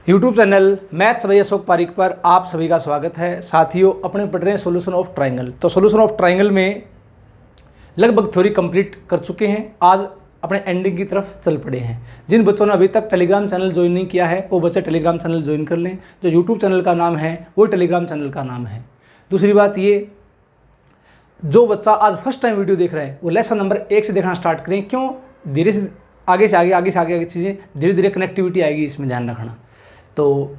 YouTube channel maths भैया अशोक पारिक पर आप सभी का स्वागत है। साथियों, अपने पढ़ रहे हैं सॉल्यूशन ऑफ ट्रायंगल। तो सॉल्यूशन ऑफ ट्रायंगल में लगभग थ्योरी कंप्लीट कर चुके हैं। आज अपने एंडिंग की तरफ चल पड़े हैं। जिन बच्चों ने अभी तक टेलीग्राम चैनल ज्वाइन नहीं किया है वो बच्चे टेलीग्राम चैनल ज्वाइन कर लें। जो यूट्यूब चैनल का नाम है वो टेलीग्राम चैनल का नाम है। दूसरी बात ये, जो बच्चा आज फर्स्ट टाइम वीडियो देख रहा है वो लेसन नंबर 1 से देखना स्टार्ट करें। क्यों? धीरे से आगे से आगे चीज़ें धीरे धीरे कनेक्टिविटी आएगी, इसमें ध्यान रखना। तो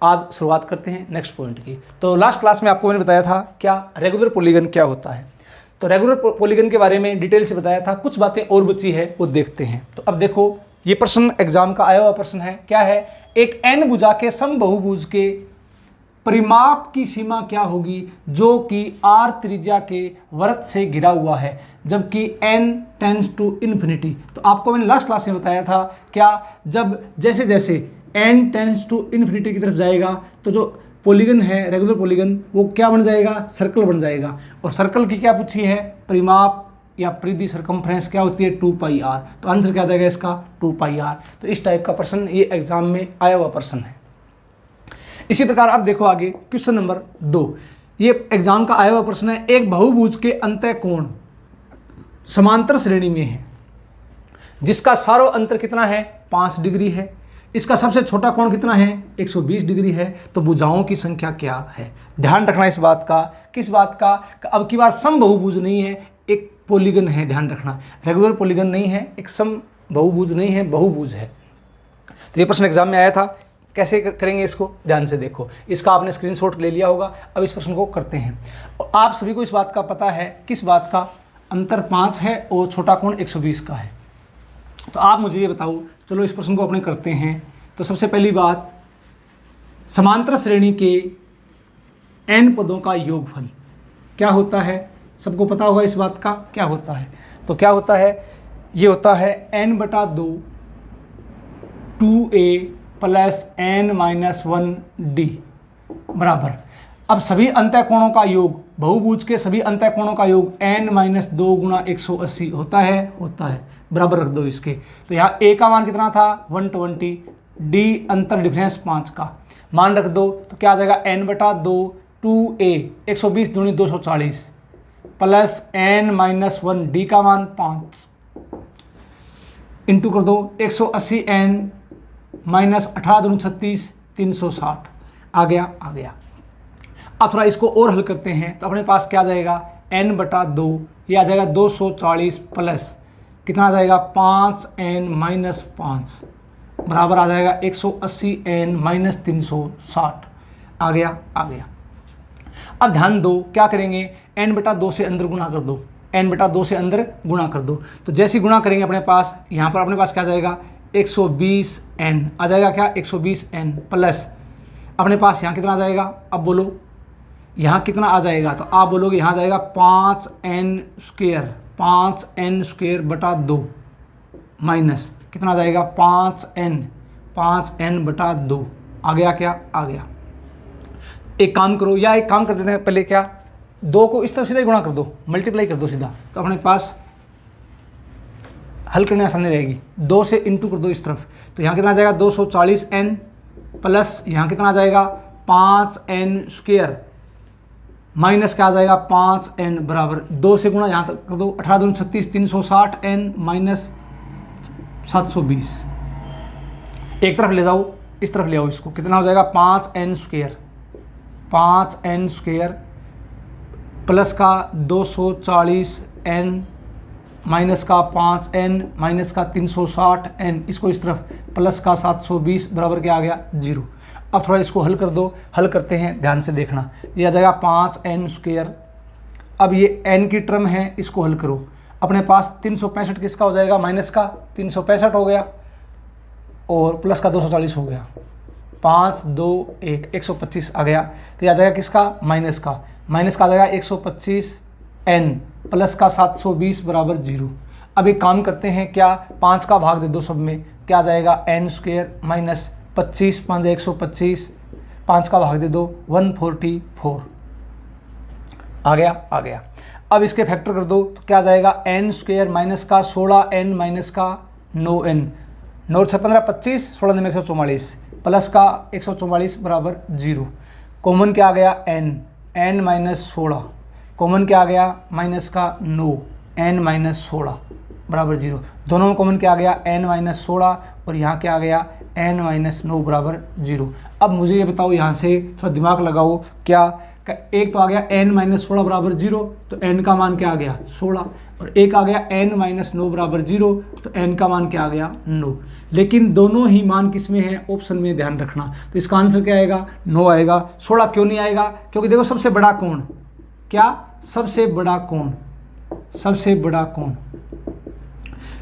आज शुरुआत करते हैं नेक्स्ट पॉइंट की। तो लास्ट क्लास में आपको मैंने बताया था क्या रेगुलर पॉलीगन क्या होता है। तो रेगुलर पॉलीगन के बारे में डिटेल से बताया था। कुछ बातें और बची है वो देखते हैं। तो अब देखो, ये प्रश्न एग्जाम का आया हुआ प्रश्न है। क्या है? एक n भुजा के समबाहुभुज के परिमाप की सीमा क्या होगी जो कि r त्रिज्या के वृत्त से घिरा हुआ है जबकि n टेंड्स टू इन्फिनिटी। तो आपको मैंने लास्ट क्लास में बताया था क्या, जब जैसे जैसे n टेंड्स टू इन्फिनिटी की तरफ जाएगा तो जो पॉलीगन है रेगुलर पॉलीगन वो क्या बन जाएगा? सर्कल बन जाएगा। और सर्कल की क्या पूछी है? परिमाप या परिधि सरकमफ्रेंस क्या होती है? 2πr। तो आंसर क्या आ जाएगा इसका? 2πr। तो इस टाइप का प्रश्न ये एग्जाम में आया हुआ प्रश्न है। इसी प्रकार आप देखो आगे क्वेश्चन नंबर 2। ये एग्जाम का आया हुआ प्रश्न है। एक बहुभुज के अंतः कोण समांतर श्रेणी में है जिसका सारों अंतर कितना है? 5 डिग्री है। इसका सबसे छोटा कोण कितना है? 120 डिग्री है। तो भुजाओं की संख्या क्या है? ध्यान रखना इस बात का। किस बात का? अब की बार समबाहुभुज नहीं है, एक पॉलीगन है। ध्यान रखना, रेगुलर पॉलीगन नहीं है, एक समबाहुभुज नहीं है, बहुभुज है। तो ये प्रश्न एग्जाम में आया था। कैसे करेंगे इसको? ध्यान से देखो। इसका आपने स्क्रीनशॉट ले लिया होगा। अब इस प्रश्न को करते हैं। और आप सभी को इस बात का पता है, किस बात का? अंतर 5 है और छोटा कोण 120 का है। तो आप मुझे ये बताओ, चलो इस प्रश्न को अपने करते हैं। तो सबसे पहली बात, समांतर श्रेणी के n पदों का योगफल क्या होता है? सबको पता होगा इस बात का क्या होता है। तो क्या होता है? ये होता है n/2 2a प्लस n-1d बराबर। अब सभी अंतःकोणों का योग, बहुभुज के सभी अंतःकोणों का योग n-2 गुणा 180 होता है बराबर रख दो इसके। तो यहाँ a का मान कितना था? 120, d अंतर डिफरेंस 5 का मान रख दो। तो क्या आ जाएगा? n/2 2a 120 दूनी 240 प्लस n-1 d का मान 5 इंटू कर दो 180 n माइनस 18 दूनी 36 360 आ गया। अब थोड़ा इसको और हल करते हैं। तो अपने पास क्या आ जाएगा? n/2 ये आ जाएगा 240 प्लस कितना आ जाएगा? 5n-5 बराबर आ जाएगा 180 n माइनस 360 आ गया। अब ध्यान दो, क्या करेंगे? n/2 से अंदर गुणा कर दो, n/2 से अंदर गुणा कर दो। तो जैसे ही गुणा करेंगे अपने पास यहाँ पर अपने पास क्या आ जाएगा? 120n आ जाएगा। क्या? 120n प्लस अपने पास यहाँ कितना आ जाएगा? अब बोलो यहाँ कितना आ जाएगा? तो आप बोलोगे यहाँ जाएगा 5n² माइनस कितना आ जाएगा? 5n/2 आ गया। क्या आ गया? एक काम करो, या एक काम कर देते हैं पहले, क्या 2 को इस तरफ सीधा ही गुणा कर दो, मल्टीप्लाई कर दो सीधा। तो अपने पास हल करने आसानी रहेगी। 2 से इंटू कर दो इस तरफ। तो यहाँ कितना आ जाएगा? 240n प्लस यहाँ कितना आ जाएगा? 5n² माइनस क्या आ जाएगा? 5n बराबर 2 से गुणा यहाँ तक कर दो, 18 दूनी 36 360n माइनस 720। एक तरफ ले जाओ, इस तरफ ले आओ इसको। कितना हो जाएगा? 5n² प्लस का 240n माइनस का 5n माइनस का 360n, इसको इस तरफ प्लस का 720 बराबर क्या आ गया? 0। अब थोड़ा इसको हल कर दो। हल करते हैं, ध्यान से देखना। ये आ जाएगा 5n²। अब ये n की टर्म है, इसको हल करो। अपने पास 365 किसका हो जाएगा? माइनस का 365 हो गया और प्लस का 240 हो गया। 5 2 1 125 आ गया। तो ये आ जाएगा किसका? माइनस का आ जाएगा 125n प्लस का 720 बराबर 0। अब एक काम करते हैं, क्या 5 का भाग दे दो सब में। क्या आ जाएगा? n² माइनस 25 5 125, 5 का भाग दे दो 144 आ गया। अब इसके फैक्टर कर दो तो क्या आ जाएगा? n² माइनस का 16n माइनस का 9n, 9 से 15 25, 16 में 144, प्लस का 144 बराबर 0। कॉमन क्या आ गया n, n माइनस 16। कॉमन क्या आ गया माइनस का 9, n माइनस 16 बराबर 0। दोनों में कॉमन क्या आ गया n माइनस 16 और यहाँ क्या आ गया n माइनस 9 बराबर 0। अब मुझे ये बताओ, यहाँ से थोड़ा दिमाग लगाओ, क्या एक तो आ गया n माइनस 16 बराबर 0, तो n का मान क्या आ गया 16, और एक आ गया n माइनस 9 बराबर 0, तो n का मान क्या आ गया 9। लेकिन दोनों ही मान किस में है, ऑप्शन में, ध्यान रखना। तो इसका आंसर क्या आएगा 9 आएगा। 16 क्यों नहीं आएगा, क्योंकि देखो सबसे बड़ा कोण क्या, सबसे बड़ा कोण, सबसे बड़ा कोण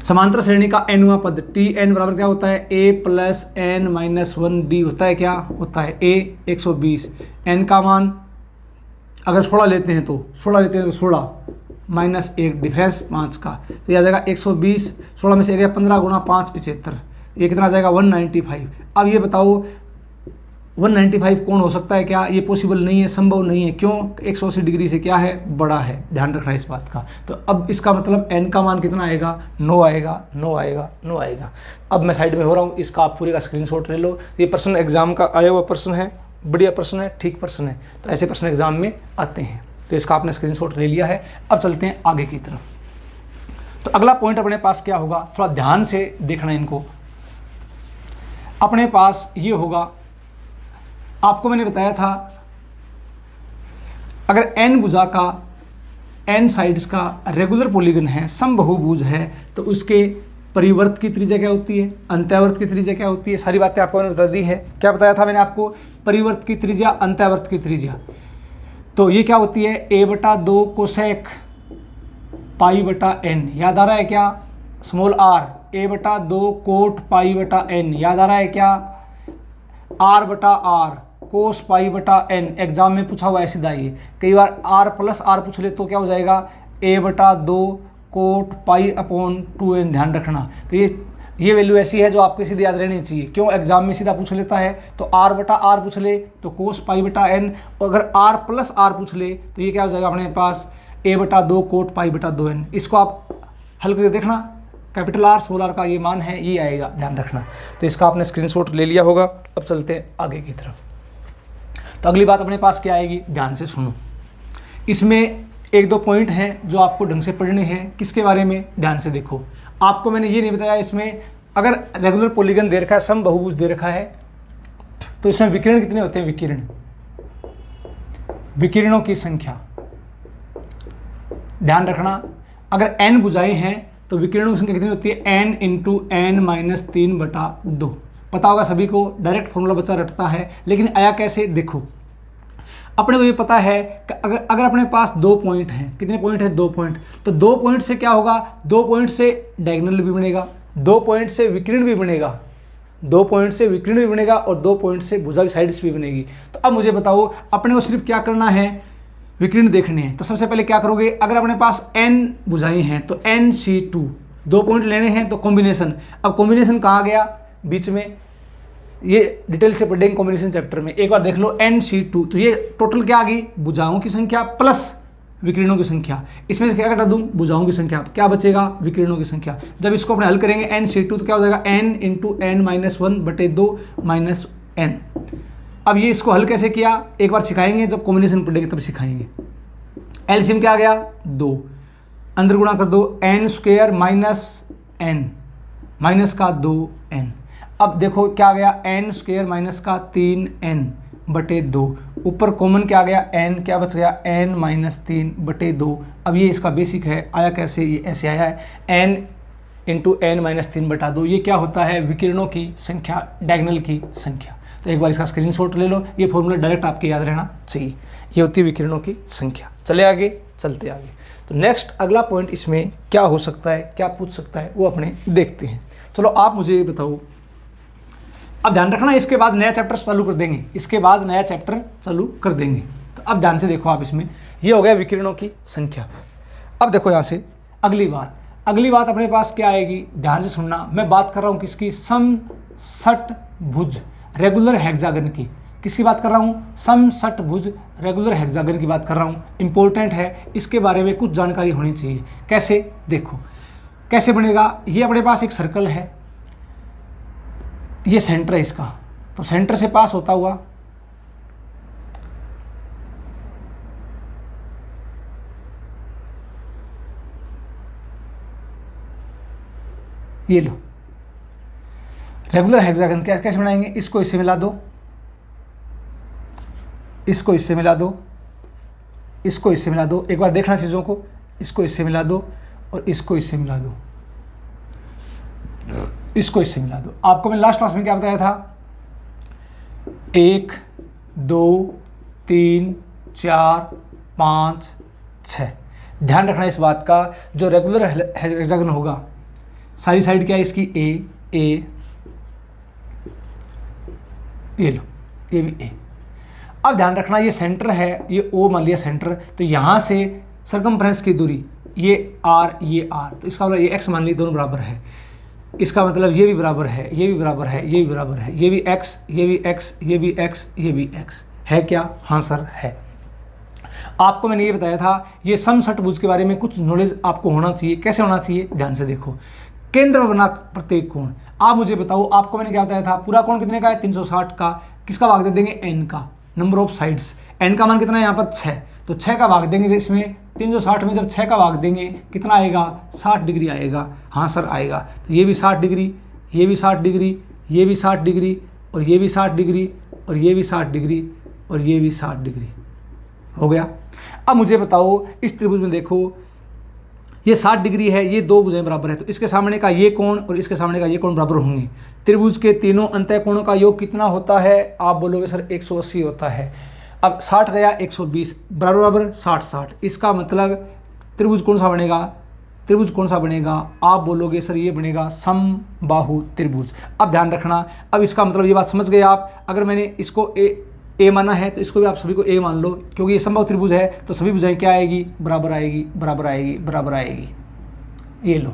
समांतर श्रेणी का nवां पद Tn बराबर क्या होता है a plus n minus 1d होता है, क्या होता है a 120। n का मान अगर 16 लेते हैं तो 16 माइनस 1 डिफरेंस 5 का, तो यह आ जाएगा 120। 16 में से गया 15 गुणा 5 75, ये कितना आ जाएगा 195। अब ये बताओ 195 कौन हो सकता है, क्या ये पॉसिबल नहीं है, संभव नहीं है। क्यों, 180 डिग्री से क्या है, बड़ा है, ध्यान रखना इस बात का। तो अब इसका मतलब n का मान कितना आएगा 9 आएगा, 9 आएगा, 9 आएगा। अब मैं साइड में हो रहा हूँ, इसका आप पूरे का स्क्रीनशॉट ले लो। ये प्रश्न एग्जाम का आया हुआ प्रश्न है, बढ़िया प्रश्न है, ठीक प्रश्न है, तो ऐसे प्रश्न एग्जाम में आते हैं। तो इसका आपने स्क्रीनशॉट ले लिया है। अब चलते हैं आगे की तरफ। तो अगला पॉइंट अपने पास क्या होगा, थोड़ा ध्यान से देखना इनको। अपने पास ये होगा, आपको मैंने बताया था अगर n भुजा का n साइड्स का रेगुलर पॉलीगन है, समबाहुभुज है, तो उसके परिवर्त की त्रिज्या क्या होती है, अंत्यावर्त की त्रिज्या क्या होती है, सारी बातें आपको मैंने बता दी है। क्या बताया था मैंने आपको, परिवर्त की त्रिज्या, अंत्यावर्त की त्रिज्या। तो ये क्या होती है a/2 कोसेक π/n, याद आ रहा है क्या, small r, a/2 coat π/n, याद आ रहा है क्या, r/r कोस π/n, एग्जाम में पूछा हुआ है सीधा ये। कई बार r प्लस r पूछ ले तो क्या हो जाएगा a/2 कोट π/2n, ध्यान रखना। तो ये वैल्यू ऐसी है जो आपके सीधे याद रहनी चाहिए। क्यों, एग्जाम में सीधा पूछ लेता है। तो r/r पूछ ले तो कोस π/n, और अगर r प्लस r पूछ ले तो ये क्या हो जाएगा अपने पास a/2 कोट π/2n। इसको आप हल करके देखना, कैपिटल R स्मॉल r का ये मान है, ये आएगा, ध्यान रखना। तो इसका आपने स्क्रीनशॉट ले लिया होगा। अब चलते हैं आगे की तरफ। तो अगली बात अपने पास क्या आएगी, ध्यान से सुनो। इसमें 1-2 पॉइंट हैं जो आपको ढंग से पढ़ने हैं। किसके बारे में, ध्यान से देखो। आपको मैंने ये नहीं बताया, इसमें अगर रेगुलर पॉलीगन दे रखा है, समबाहुभुज दे रखा है, तो इसमें विकिरण कितने होते हैं, विकिरणों की संख्या, ध्यान रखना। अगर n भुजाएं हैं तो विकिरणों की संख्या कितनी होती है, n इंटू n माइनस 3/2। पता होगा सभी को, डायरेक्ट फॉर्मूला बच्चा रटता है, लेकिन आया कैसे, देखो अपने को ये पता है कि अगर अपने पास 2 पॉइंट हैं, कितने पॉइंट हैं, 2 पॉइंट, तो 2 पॉइंट से क्या होगा, 2 पॉइंट से डायगोनल भी बनेगा, 2 पॉइंट से विकिरण भी बनेगा, 2 पॉइंट से विकिरण भी बनेगा, और 2 पॉइंट से भुजा की साइड्स भी बनेगी। तो अब मुझे बताओ, अपने को सिर्फ क्या करना है, विकिरण देखने हैं। तो सबसे पहले क्या करोगे, अगर अपने पास n भुजाएं हैं तो NC2, 2 पॉइंट लेने हैं तो कॉम्बिनेशन। अब कॉम्बिनेशन कहाँ गया, बीच में, ये डिटेल से पढ़ेंगे कॉम्बिनेशन चैप्टर में। एक बार देख लो NC2, तो ये टोटल क्या आ गई, भुजाओं की संख्या प्लस विकिरणों की संख्या। इसमें से क्या घटा दूं, भुजाओं की संख्या, क्या बचेगा, विकिरणों की संख्या। जब इसको अपने हल करेंगे NC2 तो क्या हो जाएगा n into n minus 1/2 minus n। अब ये इसको हल कैसे किया, एक बार सिखाएंगे, जब कॉम्बिनेशन पढ़ेंगे तब सिखाएंगे। एलसीएम क्या आ गया 2, अंदर गुणा कर दो n² माइनस n माइनस का 2n। अब देखो क्या आ गया, n² माइनस का 3n/2, ऊपर कॉमन क्या आ गया n, क्या बच गया n माइनस 3/2। अब ये इसका बेसिक है, आया कैसे, ये ऐसे आया है n इंटू n माइनस 3/2। ये क्या होता है, विकिरणों की संख्या, डायगोनल की संख्या। तो एक बार इसका स्क्रीनशॉट ले लो, ये फॉर्मूला डायरेक्ट आपके याद रहना चाहिए। ये होती है विकिरणों की संख्या। चले आगे, चलते आगे। तो नेक्स्ट अगला पॉइंट इसमें क्या हो सकता है, क्या पूछ सकता है, वो अपने देखते हैं। चलो आप मुझे ये बताओ। अब ध्यान रखना, इसके बाद नया चैप्टर चालू कर देंगे, इसके बाद नया चैप्टर चालू कर देंगे। तो अब ध्यान से देखो आप, इसमें ये हो गया विकिरणों की संख्या। अब देखो यहाँ से अगली बात अपने पास क्या आएगी, ध्यान से सुनना। मैं बात कर रहा हूँ किसकी, समषटभुज रेगुलर हेक्सागन की। किसकी बात कर रहा हूँ, समषटभुज रेगुलर हेक्सागन की बात कर रहा हूँ। इंपॉर्टेंट है, इसके बारे में कुछ जानकारी होनी चाहिए। कैसे, देखो कैसे बनेगा। ये अपने पास एक सर्कल है, ये सेंटर है इसका, तो सेंटर से पास होता हुआ ये लो रेगुलर हेक्सागन कैसे बनाएंगे, इसको इससे मिला दो, इसको इससे मिला दो, इसको इससे मिला दो, एक बार देखना चीज़ों को, इसको इससे मिला दो और इसको इससे मिला दो, इसको इससे मिला दो। आपको मैंने लास्ट क्लास में क्या बताया था, 1 2 3 4 5 6। ध्यान रखना इस बात का, जो रेगुलर हेक्सागन होगा सारी साइड क्या है इसकी, ए, ये लो ये भी ए। अब ध्यान रखना ये सेंटर है, ये ओ मान लिया सेंटर, तो यहाँ से सरकमफ्रेंस की दूरी ये आर, तो इसका मतलब ये एक्स मान लिया, दोनों बराबर है। इसका मतलब ये भी बराबर है, ये भी बराबर है, ये भी बराबर है, ये भी एक्स, ये भी एक्स, ये भी एक्स, ये भी एक्स है क्या, हाँ सर है। आपको मैंने ये बताया था, ये समषटभुज के बारे में कुछ नॉलेज आपको होना चाहिए। कैसे होना चाहिए, ध्यान से देखो। केंद्र में बना प्रत्येक कोण, आप मुझे बताओ, आपको मैंने क्या बताया था, पूरा कोण कितने का है, 360 का, किसका भाग दे देंगे, एन का, नंबर ऑफ साइड्स, एन का मान कितना है यहाँ पर 6, तो 6 का भाग देंगे इसमें, 360 में जब 6 का भाग देंगे कितना आएगा, 60 डिग्री आएगा, हाँ सर आएगा। तो ये भी 60 डिग्री, ये भी 60 डिग्री, ये भी 60 डिग्री, और ये भी 60 डिग्री, और ये भी 60 डिग्री, और ये भी 60 डिग्री हो गया। अब मुझे बताओ, इस त्रिभुज में देखो ये 60 डिग्री है, ये दो भुजाएं बराबर है, तो इसके सामने का ये कोण और इसके सामने का ये कोण बराबर होंगे। त्रिभुज के तीनों अंतः कोणों का योग कितना होता है, आप बोलोगे सर 180 होता है। अब 60 गया 120, बराबर बराबर 60 60, इसका मतलब त्रिभुज कौन सा बनेगा, त्रिभुज कौन सा बनेगा, आप बोलोगे सर ये बनेगा समबाहु त्रिभुज। अब ध्यान रखना, अब इसका मतलब ये बात समझ गए आप, अगर मैंने इसको ए माना है तो इसको भी आप सभी को ए मान लो, क्योंकि ये समबाहु त्रिभुज है, तो सभी भुजाएं क्या आएगी, बराबर आएगी, बराबर आएगी, बराबर आएगी। ये लो,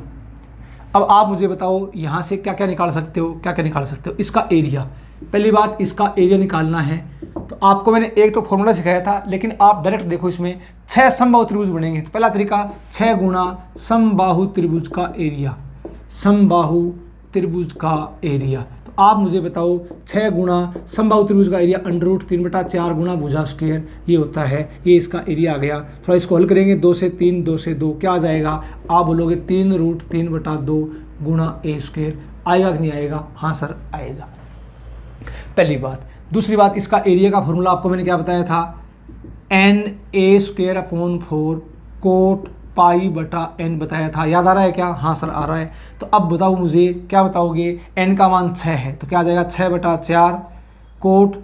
अब आप मुझे बताओ यहाँ से क्या क्या निकाल सकते हो, क्या क्या निकाल सकते हो। इसका एरिया, पहली बात इसका एरिया निकालना है, तो आपको मैंने एक तो फॉर्मूला सिखाया था, लेकिन आप डायरेक्ट देखो, इसमें 6 समबाहु त्रिभुज बनेंगे। तो पहला तरीका 6 गुणा समबाहु त्रिभुज का एरिया, समबाहु त्रिभुज का एरिया। तो आप मुझे बताओ 6 गुणा समबाहु त्रिभुज का एरिया √3/4 गुणा भुजा स्क्वायर, ये होता है, ये इसका एरिया आ गया। थोड़ा इसको हल करेंगे, 2 से 3, 2 से 2, क्या आ जाएगा, आप बोलोगे 3√3/2 गुणा ए स्क्वायर। आएगा कि नहीं आएगा, हाँ सर आएगा, पहली बात। दूसरी बात, इसका एरिया का फॉर्मूला आपको मैंने क्या बताया था, NA²/4 कोट π/n बताया था, याद आ रहा है क्या, हाँ सर आ रहा है। तो अब बताओ मुझे, क्या बताओगे, n का मान 6 है, तो क्या आ जाएगा 6/4 कोट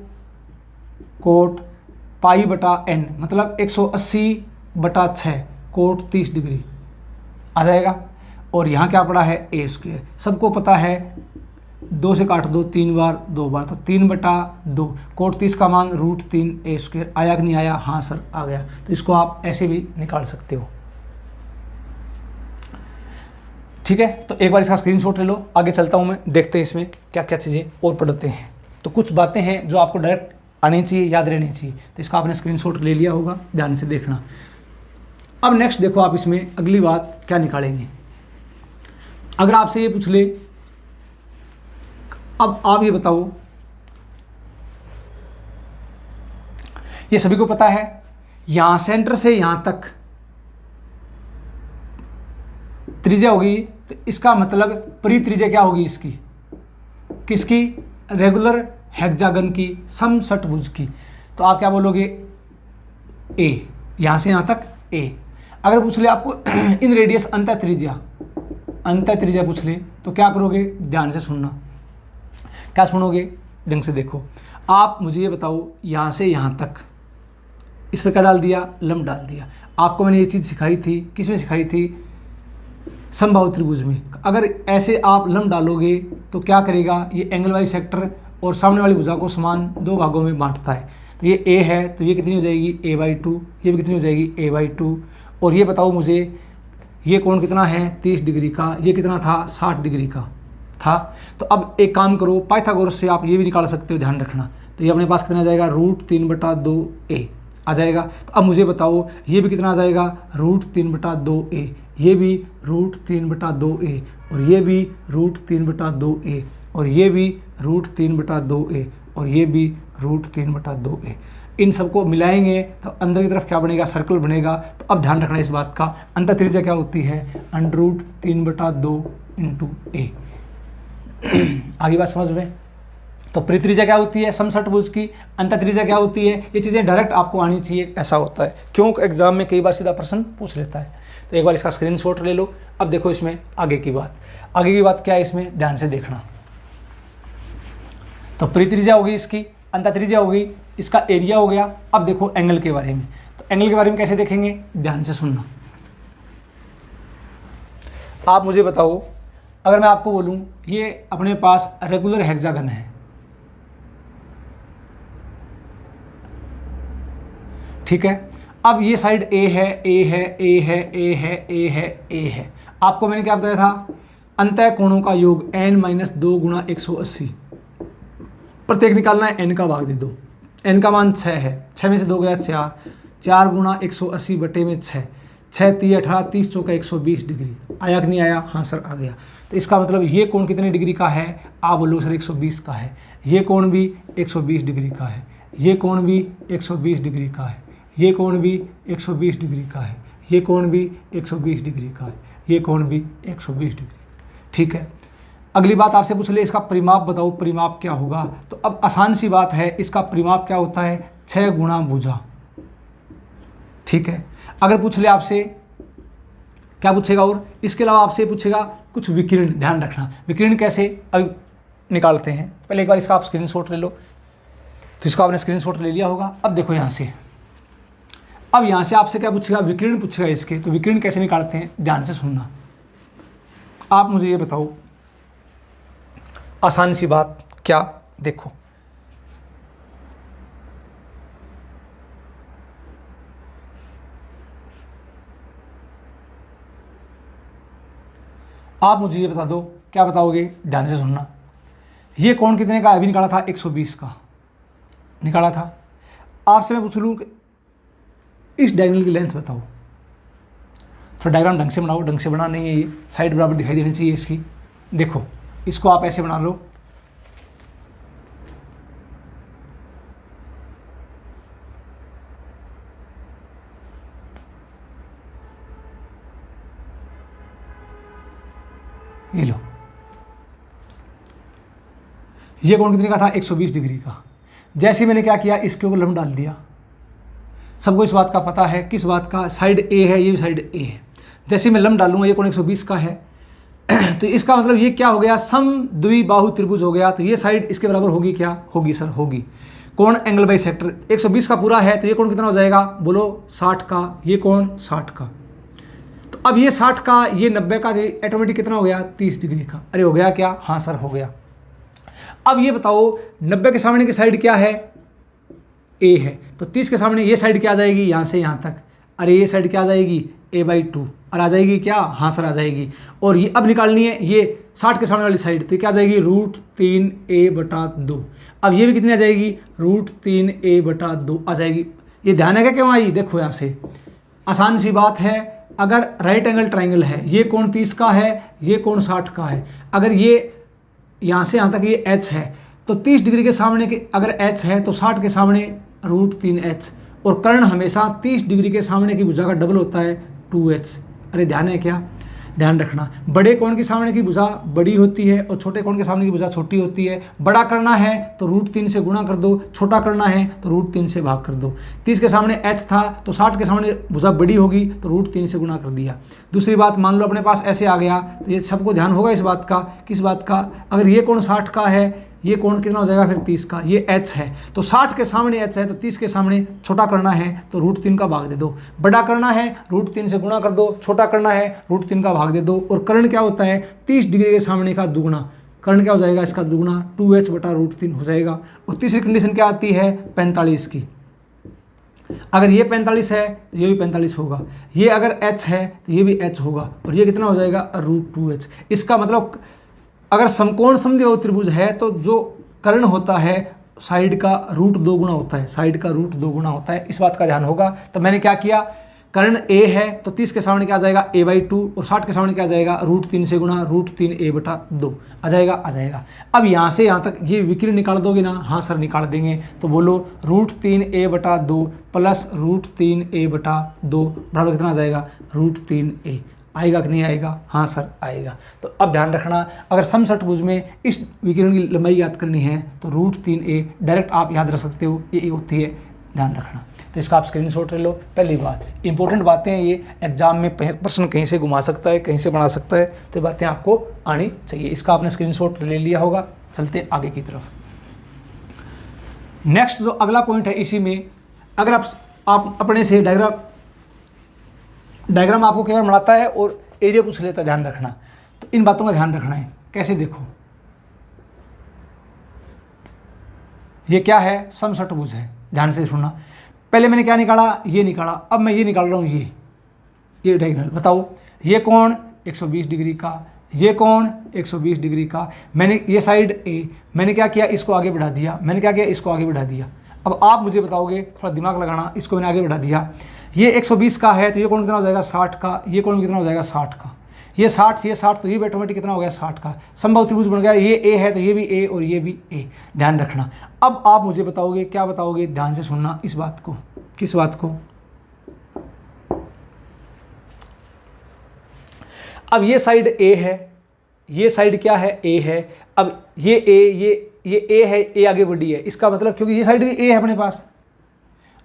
π/n, मतलब 180/6 कोट 30 डिग्री आ जाएगा। और यहाँ क्या पड़ा है, a², सबको पता है, 2 से काट दो 3 बार, 2 बार, तो 3/2 कोट 30 का मान √3 a²। आया कि नहीं आया, हाँ सर आ गया। तो इसको आप ऐसे भी निकाल सकते हो, ठीक है। तो एक बार इसका स्क्रीनशॉट ले लो, आगे चलता हूँ मैं, देखते हैं इसमें क्या क्या चीज़ें और पढ़ते हैं। तो कुछ बातें हैं जो आपको डायरेक्ट आनी चाहिए, याद रहनी चाहिए, तो इसका आपने स्क्रीनशॉट ले लिया होगा, ध्यान से देखना। अब नेक्स्ट देखो, आप इसमें अगली बात क्या निकालेंगे। अगर आपसे ये पूछ ले, अब आप ये बताओ, ये सभी को पता है, यहां सेंटर से यहां तक त्रिज्या होगी, तो इसका मतलब परित्रिज्या क्या होगी इसकी, किसकी, रेगुलर हेक्सागन की, समषटभुज की। तो आप क्या बोलोगे, ए, यहां से यहां तक ए। अगर पूछ ले आपको इन रेडियस अंतः त्रिज्या पूछ ले, तो क्या करोगे, ध्यान से सुनना, क्या सुनोगे, ढंग से देखो। आप मुझे ये बताओ, यहाँ से यहाँ तक, इस पर क्या डाल दिया, लंब डाल दिया। आपको मैंने ये चीज़ सिखाई थी, किस में सिखाई थी, समबाहु त्रिभुज में। अगर ऐसे आप लंब डालोगे तो क्या करेगा, ये एंगल वाइज सेक्टर और सामने वाली भुजा को समान 2 भागों में बांटता है। तो ये ए है, तो ये कितनी हो जाएगी, a/2, ये भी कितनी हो जाएगी, a/2। और ये बताओ मुझे, ये कोण कितना है, 30 डिग्री का, ये कितना था, 60 डिग्री का था। तो अब एक काम करो, पाइथागोरस से आप ये भी निकाल सकते हो, ध्यान रखना। तो ये अपने पास कितना आ जाएगा, √3/2a आ जाएगा। तो अब मुझे बताओ, ये भी कितना आ जाएगा, √3/2a, ये भी √3/2a, और ये भी √3/2a, और ये भी √3/2a, और ये भी √3/2a। इन सबको मिलाएंगे तो अंदर की तरफ क्या बनेगा, सर्कल बनेगा। तो अब ध्यान रखना इस बात का, अंतः त्रिज्या क्या होती है, √3/2 × a। आगे बात समझ में। तो परित्रिज्या क्या होती है समषटभुज की, अंतः त्रिज्या क्या होती है, ये चीज़ें डायरेक्ट आपको आनी चाहिए, ऐसा होता है। क्यों, एग्जाम में कई बार सीधा प्रश्न पूछ लेता है। तो एक बार इसका स्क्रीनशॉट ले लो। अब देखो इसमें आगे की बात क्या है, इसमें ध्यान से देखना। तो परित्रिज्या होगी इसकी, अंतः त्रिज्या होगी, इसका एरिया हो गया। अब देखो एंगल के बारे में। तो एंगल के बारे में कैसे देखेंगे, ध्यान से सुनना। आप मुझे बताओ, अगर मैं आपको बोलूं ये अपने पास रेगुलर हेक्सागन है, ठीक है। अब ये साइड ए है, ए है, ए है, ए है, ए है, ए है। आपको मैंने क्या बताया था, अंतः कोणों का योग n-2 × 180। प्रत्येक निकालना है, n का भाग दे दो। n का मान 6 है, 6 में से 2 गया 4, 4 × 180 बटे में 6, 6 × 18, 30 × 120 डिग्री। आया कि नहीं आया, हाँ सर आ गया। तो इसका मतलब ये कोण कितने डिग्री का है, आप बोलो सर 120 का है। ये कोण भी 120 डिग्री का है, ये कोण भी 120 डिग्री का है, ये कोण भी 120 डिग्री का है, ये कोण भी 120 डिग्री का है, ये कोण भी 120 डिग्री। ठीक है। अगली बात आपसे पूछ ले, इसका परिमाप बताओ, परिमाप क्या होगा। तो अब आसान सी बात है, इसका परिमाप क्या होता है, 6 गुणा भुजा। ठीक है। अगर पूछ ले आपसे, क्या पूछेगा, और इसके अलावा आपसे पूछेगा कुछ विकिरण। ध्यान रखना, विकिरण कैसे अब निकालते हैं। पहले एक बार इसका आप स्क्रीनशॉट ले लो। तो इसका आपने स्क्रीनशॉट ले लिया होगा। अब देखो यहाँ से, अब यहाँ से आपसे क्या पूछेगा, विकिरण पूछेगा इसके। तो विकिरण कैसे निकालते हैं, ध्यान से सुनना। आप मुझे ये बताओ, आसान सी बात, क्या देखो, आप मुझे ये बता दो, क्या बताओगे, ध्यान से सुनना। ये कोण कितने का अभी निकाला था, 120 का निकाला था। आपसे मैं पूछ लूँ कि इस डायगोनल की लेंथ बताओ। थोड़ा डायग्राम ढंग से बनाओ, ढंग से बना नहीं है, ये साइड बराबर दिखाई देनी चाहिए इसकी। देखो इसको आप ऐसे बना लो, ये लो। ये कोण कितने का था, 120 डिग्री का। जैसे मैंने क्या किया, इसके ऊपर लंब डाल दिया। सबको इस बात का पता है, किस बात का, साइड ए है, ये भी साइड ए है। जैसे मैं लंब डालूंगा, ये कोण 120 का है। तो इसका मतलब ये क्या हो गया, समद्विबाहु त्रिभुज हो गया। तो ये साइड इसके बराबर होगी, क्या होगी सर, होगी। कोण एंगल बाई सेक्टर 120 का पूरा है, तो ये कोण कितना हो जाएगा, बोलो 60 का। ये कोण 60 का। तो अब ये 60 का, ये 90 का, ऑटोमेटिक कितना हो गया, 30 डिग्री का। अरे हो गया क्या, हाँ सर हो गया। अब ये बताओ 90 के सामने की साइड क्या है, ए है। तो 30 के सामने ये साइड क्या आ जाएगी, यहाँ से यहाँ तक। अरे ये साइड क्या आ जाएगी, a/2। और आ जाएगी क्या, हाँ सर आ जाएगी। और ये अब निकालनी है ये 60 के सामने वाली साइड, तो क्या आ जाएगी, √3a/2। अब ये भी कितनी आ जाएगी, √3a/2 आ जाएगी। ये ध्यान है क्या, क्यों आई, देखो यहाँ से आसान सी बात है। अगर राइट एंगल ट्राइंगल है, ये कोण 30 का है, ये कोण 60 का है। अगर ये यहाँ से यहाँ तक ये h है, तो 30 डिग्री के सामने के अगर h है, तो 60 के सामने √3h। और कर्ण हमेशा 30 डिग्री के सामने की भुजा का डबल होता है, 2h। अरे ध्यान है क्या, ध्यान रखना। बड़े कोण के सामने की भुजा बड़ी होती है और छोटे कोण के सामने की भुजा छोटी होती है। बड़ा करना है तो √3 से गुणा कर दो, छोटा करना है तो √3 से भाग कर दो। 30 के सामने h था, तो 60 के सामने भुजा बड़ी होगी, तो √3 से गुणा कर दिया। दूसरी बात, मान लो अपने पास ऐसे आ गया, तो ये सबको ध्यान होगा इस बात का, किस बात का, अगर ये कोण 60 का है, ये कोण कितना हो जाएगा फिर 30 का। ये h है, तो 60 के सामने h है, तो 30 के सामने छोटा करना है तो √3 का भाग दे दो। बड़ा करना है √3 से गुणा कर दो, छोटा करना है √3 का भाग दे दो। और कर्ण क्या होता है, 30 डिग्री के सामने का दुगुना। कर्ण क्या हो जाएगा, इसका दुगुना, 2h/√3 हो जाएगा। और तीसरी कंडीशन क्या आती है, 45 की। अगर ये 45 है तो ये भी 45 होगा। ये अगर h है तो ये भी h होगा। और ये कितना हो जाएगा, √2h। इसका मतलब अगर समकोण समद्विबाहु त्रिभुज है, तो जो कर्ण होता है साइड का √2 गुना होता है, साइड का √2 गुना होता है। इस बात का ध्यान होगा। तो मैंने क्या किया, कर्ण ए है तो 30 के सामने क्या आ जाएगा a/2 और 60 के सामने क्या आ जाएगा √3 से गुणा √3a/2 आ जाएगा आ जाएगा। अब यहाँ से यहाँ तक ये विकिरण निकाल दोगे ना, हाँ सर निकाल देंगे, तो बोलो √3a/2 प्लस √3a/2 बराबर कितना आ जाएगा √3a। आएगा कि नहीं आएगा? हाँ सर आएगा। तो अब ध्यान रखना, अगर समषटभुज में इस विकिरण की लंबाई याद करनी है तो √3a डायरेक्ट आप याद रख सकते हो, ये होती है, ध्यान रखना। तो इसका आप स्क्रीनशॉट ले लो। पहली बात, इंपॉर्टेंट बातें हैं ये, एग्जाम में प्रश्न कहीं से घुमा सकता है, कहीं से बना सकता है, तो ये बातें आपको आनी चाहिए। इसका आपने स्क्रीनशॉट ले लिया होगा। चलते आगे की तरफ। नेक्स्ट जो अगला पॉइंट है इसी में, अगर आप अपने से डायग्राम आपको केवल बनाता है और एरिया पूछ लेता है, ध्यान रखना। तो इन बातों का ध्यान रखना है। कैसे? देखो, ये क्या है? समषटभुज है, ध्यान से सुनना। पहले मैंने क्या निकाला? ये निकाला। अब मैं ये निकाल रहा हूँ, ये डायगोनल। बताओ, ये कोण 120 डिग्री का, ये कोण 120 डिग्री का। मैंने ये साइड ए, मैंने क्या किया? इसको आगे बढ़ा दिया। मैंने क्या किया? इसको आगे बढ़ा दिया। अब आप मुझे बताओगे, थोड़ा दिमाग लगाना, इसको मैंने आगे बढ़ा दिया। ये 120 का है तो ये कोण कितना हो जाएगा 60 का, ये कोण कितना हो जाएगा 60 का, ये 60 तो ये भी ऑटोमेटिक कितना हो गया 60 का। समबाहु त्रिभुज बन गया। ये ए है तो ये भी ए और ये भी ए, ध्यान रखना। अब आप मुझे बताओगे, क्या बताओगे? ध्यान से सुनना इस बात को। किस बात को? अब ये साइड ए है, ये साइड क्या है? ए है। अब ये ए, ये ए है, ए आगे बढ़ी है, इसका मतलब क्योंकि ये साइड भी ए है अपने पास,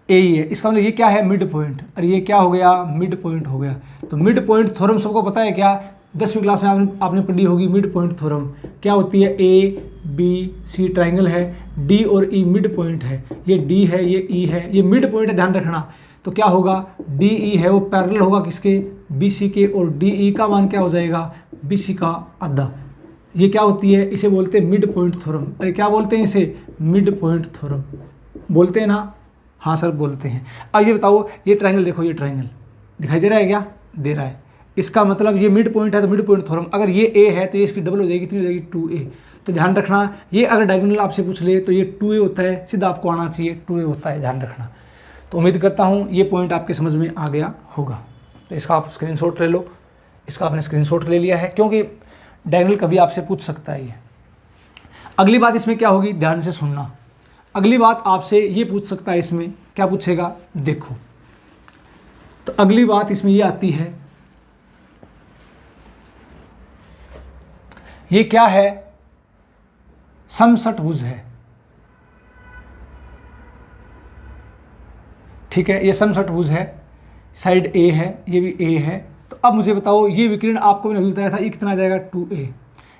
ए ही है, इसका मतलब ये क्या है? Mid point. और ये क्या हो गया? मिड पॉइंट हो गया। तो मिड पॉइंट थ्योरम सबको पता है क्या? 10वीं क्लास में आपने पढ़ी होगी मिड पॉइंट थ्योरम। क्या होती है? ए बी सी ट्राइंगल है, डी और ई मिड पॉइंट है, ये डी है, ये ई है, ये मिड पॉइंट है, ध्यान रखना। तो क्या होगा? डी ई है वो पैरेलल होगा किसके? बी सी के, और डी ई का मान क्या हो जाएगा? बी सी का आधा। ये क्या होती है? इसे बोलते हैं मिड पॉइंट थ्योरम। अरे क्या बोलते हैं इसे? मिड पॉइंट थ्योरम बोलते हैं ना? हाँ सर बोलते हैं। अब ये बताओ, ये ट्रायंगल देखो, ये ट्रायंगल दिखाई दे रहा है क्या? दे रहा है। इसका मतलब ये मिड पॉइंट है तो मिड पॉइंट थ्योरम, अगर ये ए है तो ये इसकी डबल हो जाएगी, कितनी हो जाएगी? 2a। तो ध्यान रखना, ये अगर डायगोनल आपसे पूछ ले तो ये 2a होता है, सीधा आपको आना चाहिए 2a होता है, ध्यान रखना। तो उम्मीद करता हूँ ये पॉइंट आपके समझ में आ गया होगा। तो इसका आप स्क्रीनशॉट ले लो। इसका आपने स्क्रीनशॉट ले लिया है क्योंकि डायगोनल कभी आपसे पूछ सकता है ये। अगली बात इसमें क्या होगी? ध्यान से सुनना। अगली बात आपसे ये पूछ सकता है, इसमें क्या पूछेगा? देखो, तो अगली बात इसमें ये आती है, ये क्या है? समषटभुज है, ठीक है, ये समषटभुज है, साइड ए है, ये भी ए है। तो अब मुझे बताओ, ये विकिरण आपको मैंने बताया था, ये कितना आ जाएगा? 2a।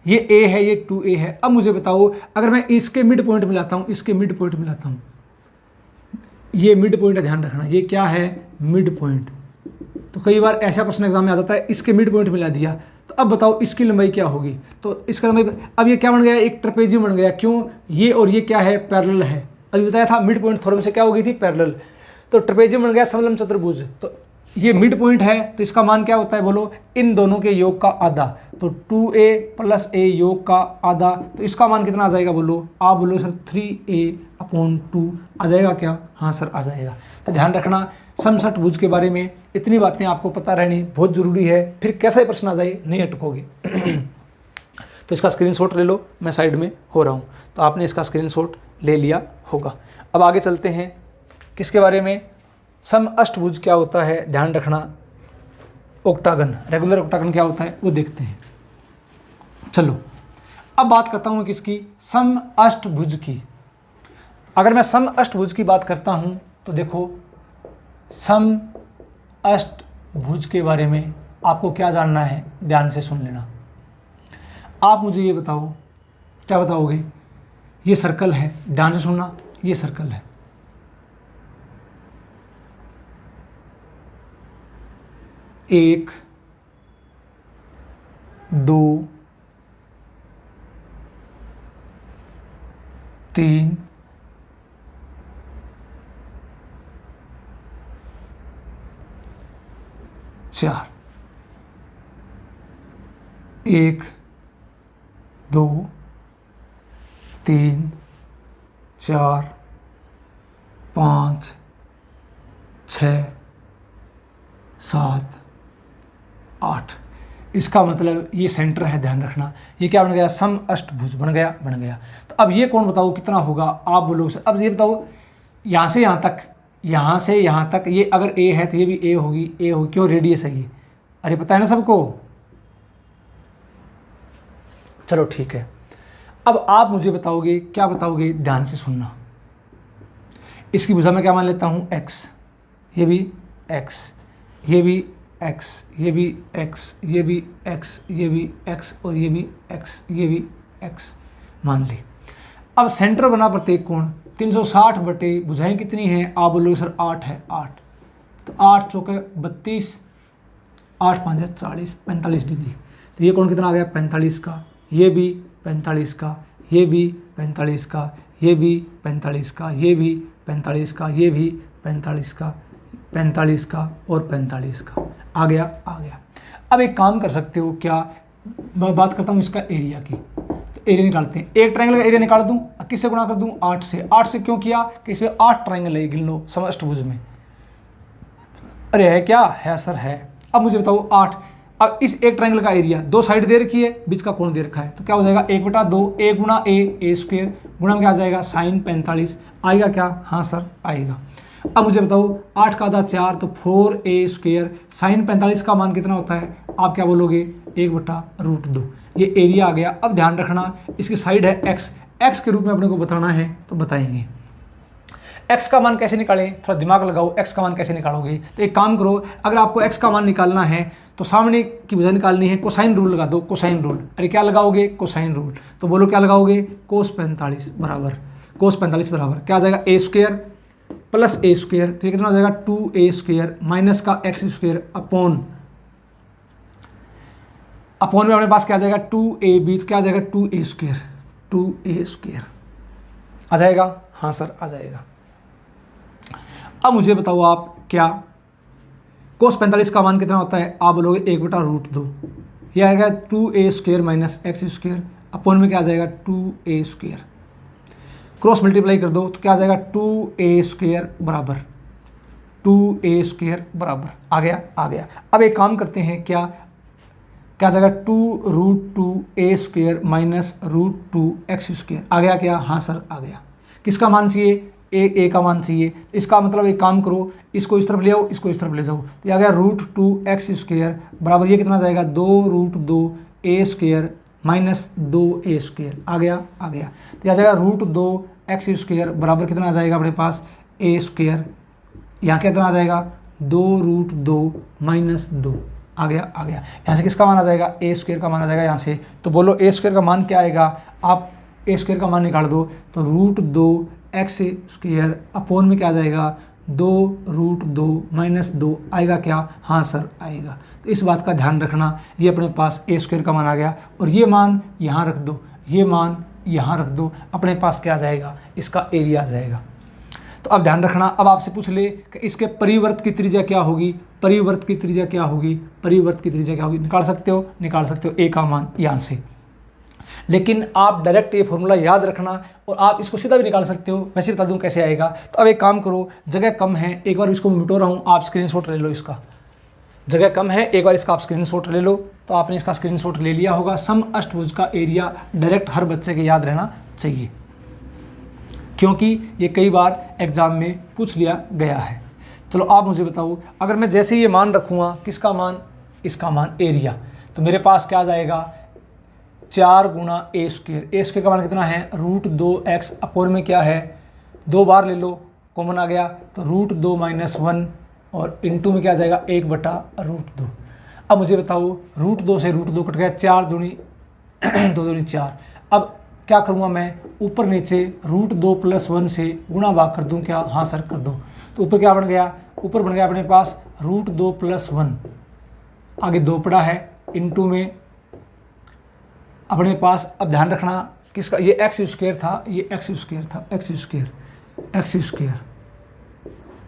ये ए है, ये 2a है। अब मुझे बताओ, अगर मैं इसके मिड पॉइंट मिलाता हूँ, इसके मिड पॉइंट मिलाता हूँ, ये मिड पॉइंट है, ध्यान रखना, ये क्या है? Mid point. तो कई बार ऐसा प्रश्न एग्जाम में आ जाता है, इसके मिड पॉइंट मिला दिया, तो अब बताओ इसकी लंबाई क्या होगी? तो इसका लंबाई, अब ये क्या बन गया? एक ट्रेपेजियम बन गया। क्यों? ये और ये क्या है? पैरेलल है। अभी बताया था मिड पॉइंट थ्योरम से क्या हो गई थी? पैरेलल। तो ट्रेपेजियम बन गया समलंब चतुर्भुज। तो ये मिड पॉइंट है तो इसका मान क्या होता है? बोलो, इन दोनों के योग का आधा। तो 2a + a योग का आधा, तो इसका मान कितना आ जाएगा? बोलो, आप बोलो सर 3a/2 आ जाएगा क्या? हाँ सर आ जाएगा। तो ध्यान रखना, समषटभुज के बारे में इतनी बातें आपको पता रहनी बहुत ज़रूरी है, फिर कैसा ही प्रश्न आ जाए नहीं अटकोगे। तो इसका स्क्रीनशॉट ले लो, मैं साइड में हो रहा हूँ, तो आपने इसका स्क्रीनशॉट ले लिया होगा। अब आगे चलते हैं, किसके बारे में? समअष्टभुज क्या होता है, ध्यान रखना। ऑक्टागन, रेगुलर ऑक्टागन क्या होता है वो देखते हैं। चलो अब बात करता हूँ किसकी? समअष्टभुज की। अगर मैं समअष्टभुज की बात करता हूँ तो देखो, समअष्टभुज के बारे में आपको क्या जानना है, ध्यान से सुन लेना। आप मुझे ये बताओ, क्या बताओगे? ये सर्कल है, ध्यान से सुनना, ये सर्कल है, एक, दो, तीन, चार, 1, 2, 3, 4, 5, 6, 7, 8। इसका मतलब ये सेंटर है, ध्यान रखना। ये क्या बन गया, सम अष्टभुज बन गया। तो अब ये कौन बताओ कितना होगा, आप बोलोगे। अब ये बताओ यहाँ से यहाँ तक, यहाँ से यहाँ तक, ये अगर ए है तो ये भी ए होगी, क्यों, रेडियस है ये। अरे पता है ना सबको। चलो ठीक है, अब आप मुझे बताओगे, क्या बताओगे, ध्यान से सुनना। इसकी भुजा में क्या मान लेता हूँ, x, ये भी x, ये भी x, ये भी x, ये भी x, ये भी x, और ये भी x, ये भी x मान ली। अब सेंटर बना प्रत्येक कोण 360 बटे भुजाएं कितनी हैं, आप बोलोगे सर 8 है, 8। तो 8 चौके 32, 8 5 40, 45 डिग्री। तो ये कोण कितना आ गया, 45 का, ये भी 45 का, ये भी 45 का, ये भी 45 का, ये भी 45 का, ये भी 45 का, 45 का और 45 का। आ गया। अब एक काम कर सकते हो, क्या, मैं बात करता हूँ इसका एरिया की। तो एरिया निकालते हैं, एक ट्रायंगल का एरिया निकाल दूँ, किससे गुणा कर दूँ, 8 से। 8 से क्यों किया, कि इसमें 8 ट्रायंगल है, गिन लो समअष्टभुज में। अरे है क्या, है सर है। अब मुझे बताओ 8। अब इस एक ट्रायंगल का एरिया, दो साइड दे रखी है, बीच का कोण दे रखा है, तो क्या हो जाएगा, 1/2, a गुणा ए स्क्वायर, गुणा में क्या आ जाएगा, साइन 45 आएगा क्या, हाँ सर आएगा। अब मुझे बताओ 8 का आधा 4, तो 4a स्क्वायर, साइन 45 का मान कितना होता है, आप क्या बोलोगे, 1/√2। ये एरिया आ गया। अब ध्यान रखना, इसकी साइड है x के रूप में अपने को बताना है, तो बताएंगे। x का मान कैसे निकालें, थोड़ा दिमाग लगाओ, x का मान कैसे निकालोगे। तो एक काम करो, अगर आपको x का मान निकालना है तो सामने की भुजा निकालनी है, कोसाइन रूल लगा दो, कोसाइन रूल। अरे क्या लगाओगे, कोसाइन रूल। तो बोलो क्या लगाओगे, cos 45 बराबर क्या आ जाएगा, a square plus a square, तो ये कितना हो जाएगा, 2a स्क्वायर माइनस का x स्क्वायर अपॉन में अपने पास क्या आ जाएगा, 2ab, तो क्या आ जाएगा, 2a स्क्वायर आ जाएगा, हाँ सर आ जाएगा। अब मुझे बताओ आप, क्या कोस 45 का मान कितना होता है, आप बोलोगे 1/√2। ये आएगा 2a square minus x square, upon में क्या आ जाएगा, 2a स्क्वायर। क्रॉस मल्टीप्लाई कर दो तो क्या आ जाएगा, 2a स्क्वायर बराबर आ गया। अब एक काम करते हैं, क्या आ जाएगा, 2√2a square minus √2x square आ गया क्या, हाँ सर आ गया। किसका मान चाहिए, ए का मान चाहिए। इसका मतलब एक काम करो, इसको इस तरफ ले आओ, इसको इस तरफ ले जाओ, तो आ गया √2x स्क्वायर बराबर, ये कितना जाएगा, 2√2a square minus 2a square आ गया। तो आ जाएगा √2x स्क्वायर बराबर कितना आ जाएगा अपने पास, a स्क्वायर, यहाँ कितना आ जाएगा, 2√2 माइनस 2 आ गया। यहाँ से किसका मान आ जाएगा, a स्क्वायर का मान आ जाएगा यहाँ से। तो बोलो a स्क्वायर का मान क्या आएगा, आप a स्क्वायर का मान निकाल दो, तो √2x स्क्वायर अपॉन में क्या आ जाएगा, 2√2 माइनस 2 आएगा क्या, हाँ सर आएगा। तो इस बात का ध्यान रखना, ये अपने पास a स्क्वायर का मान आ गया, और ये मान यहाँ रख दो, ये मान यहाँ रख दो, अपने पास क्या आ जाएगा, इसका एरिया आ जाएगा। तो अब ध्यान रखना, अब आपसे पूछ ले कि इसके परिवर्त की त्रिज्या क्या होगी, निकाल सकते हो a का मान यहाँ से। लेकिन आप डायरेक्ट ये फॉर्मूला याद रखना, और आप इसको सीधा भी निकाल सकते हो, वैसे बता दूं कैसे आएगा। तो अब एक काम करो, जगह कम है, एक बार इसको मिटो रहा हूँ, आप स्क्रीनशॉट ले लो इसका। जगह कम है, एक बार इसका आप स्क्रीनशॉट ले लो। तो आपने इसका स्क्रीनशॉट ले लिया होगा। समअष्टभुज का एरिया डायरेक्ट हर बच्चे के याद रहना चाहिए, क्योंकि ये कई बार एग्जाम में पूछ लिया गया है। चलो आप मुझे बताओ, अगर मैं जैसे ये मान रखूँगा, किसका मान, इसका मान एरिया, तो मेरे पास क्या आ जाएगा, 4 गुणा a स्क्वायर का मान कितना है, √2x अपॉन में क्या है, 2 बार ले लो, कॉमन आ गया, तो √2 माइनस 1 और इंटू में क्या आ जाएगा, 1/√2। अब मुझे बताओ, √2 से √2 कट गया, 4 दूनी 2 दूनी 4। अब क्या करूँगा मैं, ऊपर नीचे √2 + 1 से गुणा भाग कर दूँ क्या, हाँ सर कर दो। तो ऊपर क्या बन गया, ऊपर बन गया अपने पास √2 + 1, आगे 2 पड़ा है, इंटू में अपने पास। अब ध्यान रखना किसका, ये x स्क्वायर था, ये x square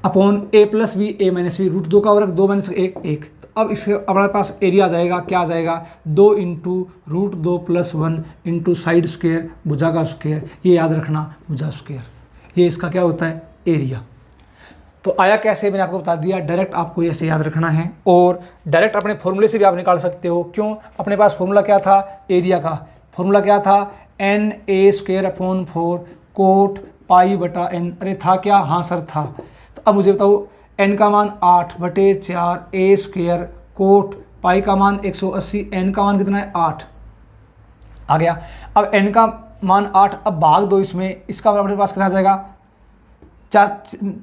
upon a + b a - b, √2 का वर्ग 2 - 1 1। तो अब इसके हमारे पास एरिया आ जाएगा, क्या आ जाएगा, 2 × √2 + 1 इंटू साइड स्क्वायर, भुजा का स्क्वायर, ये याद रखना, भुजा स्क्वायर, ये इसका क्या होता है, एरिया। तो आया कैसे, मैंने आपको बता दिया। डायरेक्ट आपको ऐसे याद रखना है और डायरेक्ट अपने फॉर्मूले से भी आप निकाल सकते हो। क्यों, अपने पास फॉर्मूला क्या था, एरिया का फॉर्मूला क्या था, NA² / 4 कोट पाई बटा n। अरे था क्या, हाँ सर था। तो अब मुझे बताओ n का मान 8/4 A² कोट पाई का मान 180, n का मान कितना है 8 आ गया। अब n का मान 8, अब भाग दो इसमें, इसका अपने पास कितना आ जाएगा 4,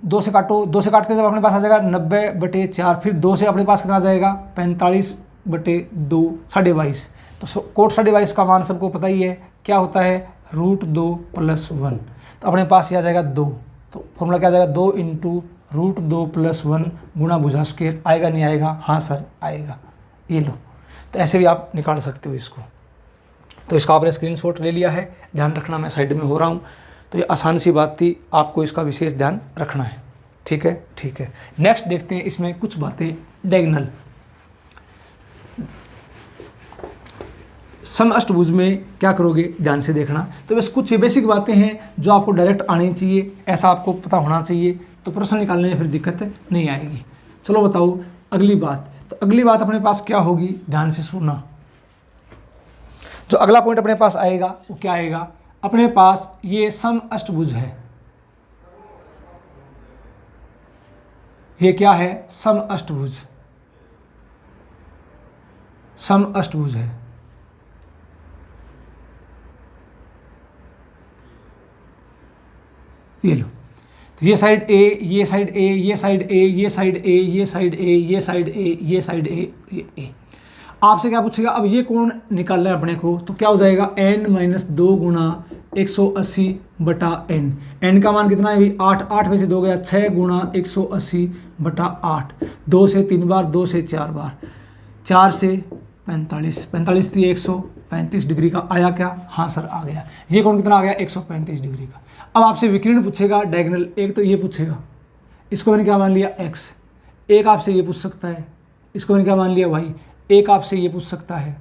2 से काटो, 2 से काटते जब अपने पास आ जाएगा 90/4, फिर 2 से अपने पास कितना आ जाएगा 45/2 22। तो कोट 22 का मान सबको पता ही है क्या होता है, √2 + 1। तो अपने पास ये आ जाएगा 2। तो फॉर्मूला क्या आ जाएगा, 2 × √2 + 1 गुणा भुजा स्क्वायर। आएगा नहीं आएगा, हाँ सर आएगा। ये लो, तो ऐसे भी आप निकाल सकते हो इसको। तो इसका आपने स्क्रीनशॉट ले लिया है, ध्यान रखना मैं साइड में हो रहा हूँ। तो ये आसान सी बात थी, आपको इसका विशेष ध्यान रखना है। ठीक है, ठीक है। नेक्स्ट देखते हैं इसमें कुछ बातें। डायगोनल समअष्टभुज में क्या करोगे, ध्यान से देखना। तो बस कुछ बेसिक बातें हैं जो आपको डायरेक्ट आनी चाहिए, ऐसा आपको पता होना चाहिए, तो प्रश्न निकालने में फिर दिक्कत नहीं आएगी। चलो बताओ अगली बात। तो अगली बात अपने पास क्या होगी, ध्यान से सुनना। जो अगला पॉइंट अपने पास आएगा वो क्या आएगा, अपने पास ये समअष्टभुज है। ये क्या है, समअष्टभुज, समअष्टभुज है। ये लो, तो ये साइड ए, ये साइड ए, ये साइड ए, ये साइड ए, ये साइड ए, ये साइड ए, ये साइड ए, ये ए। आपसे क्या पूछेगा, अब ये कोण निकालना है अपने को, तो क्या हो जाएगा n-2 गुणा 180/n। n का मान कितना है भाई 8, 8 में से 2 गया, 6 गुणा 180/8, 2 से 3 बार, 2 से 4 बार, 4 से 45, 45 थी 135 डिग्री का। आया क्या, हाँ सर आ गया। ये कोण कितना आ गया 135 डिग्री का। अब आपसे विकिरण पूछेगा डायगोनल, एक तो ये पूछेगा, इसको मैंने क्या मान लिया x, एक आपसे ये पूछ सकता है, इसको मैंने क्या मान लिया y, एक आपसे ये पूछ सकता है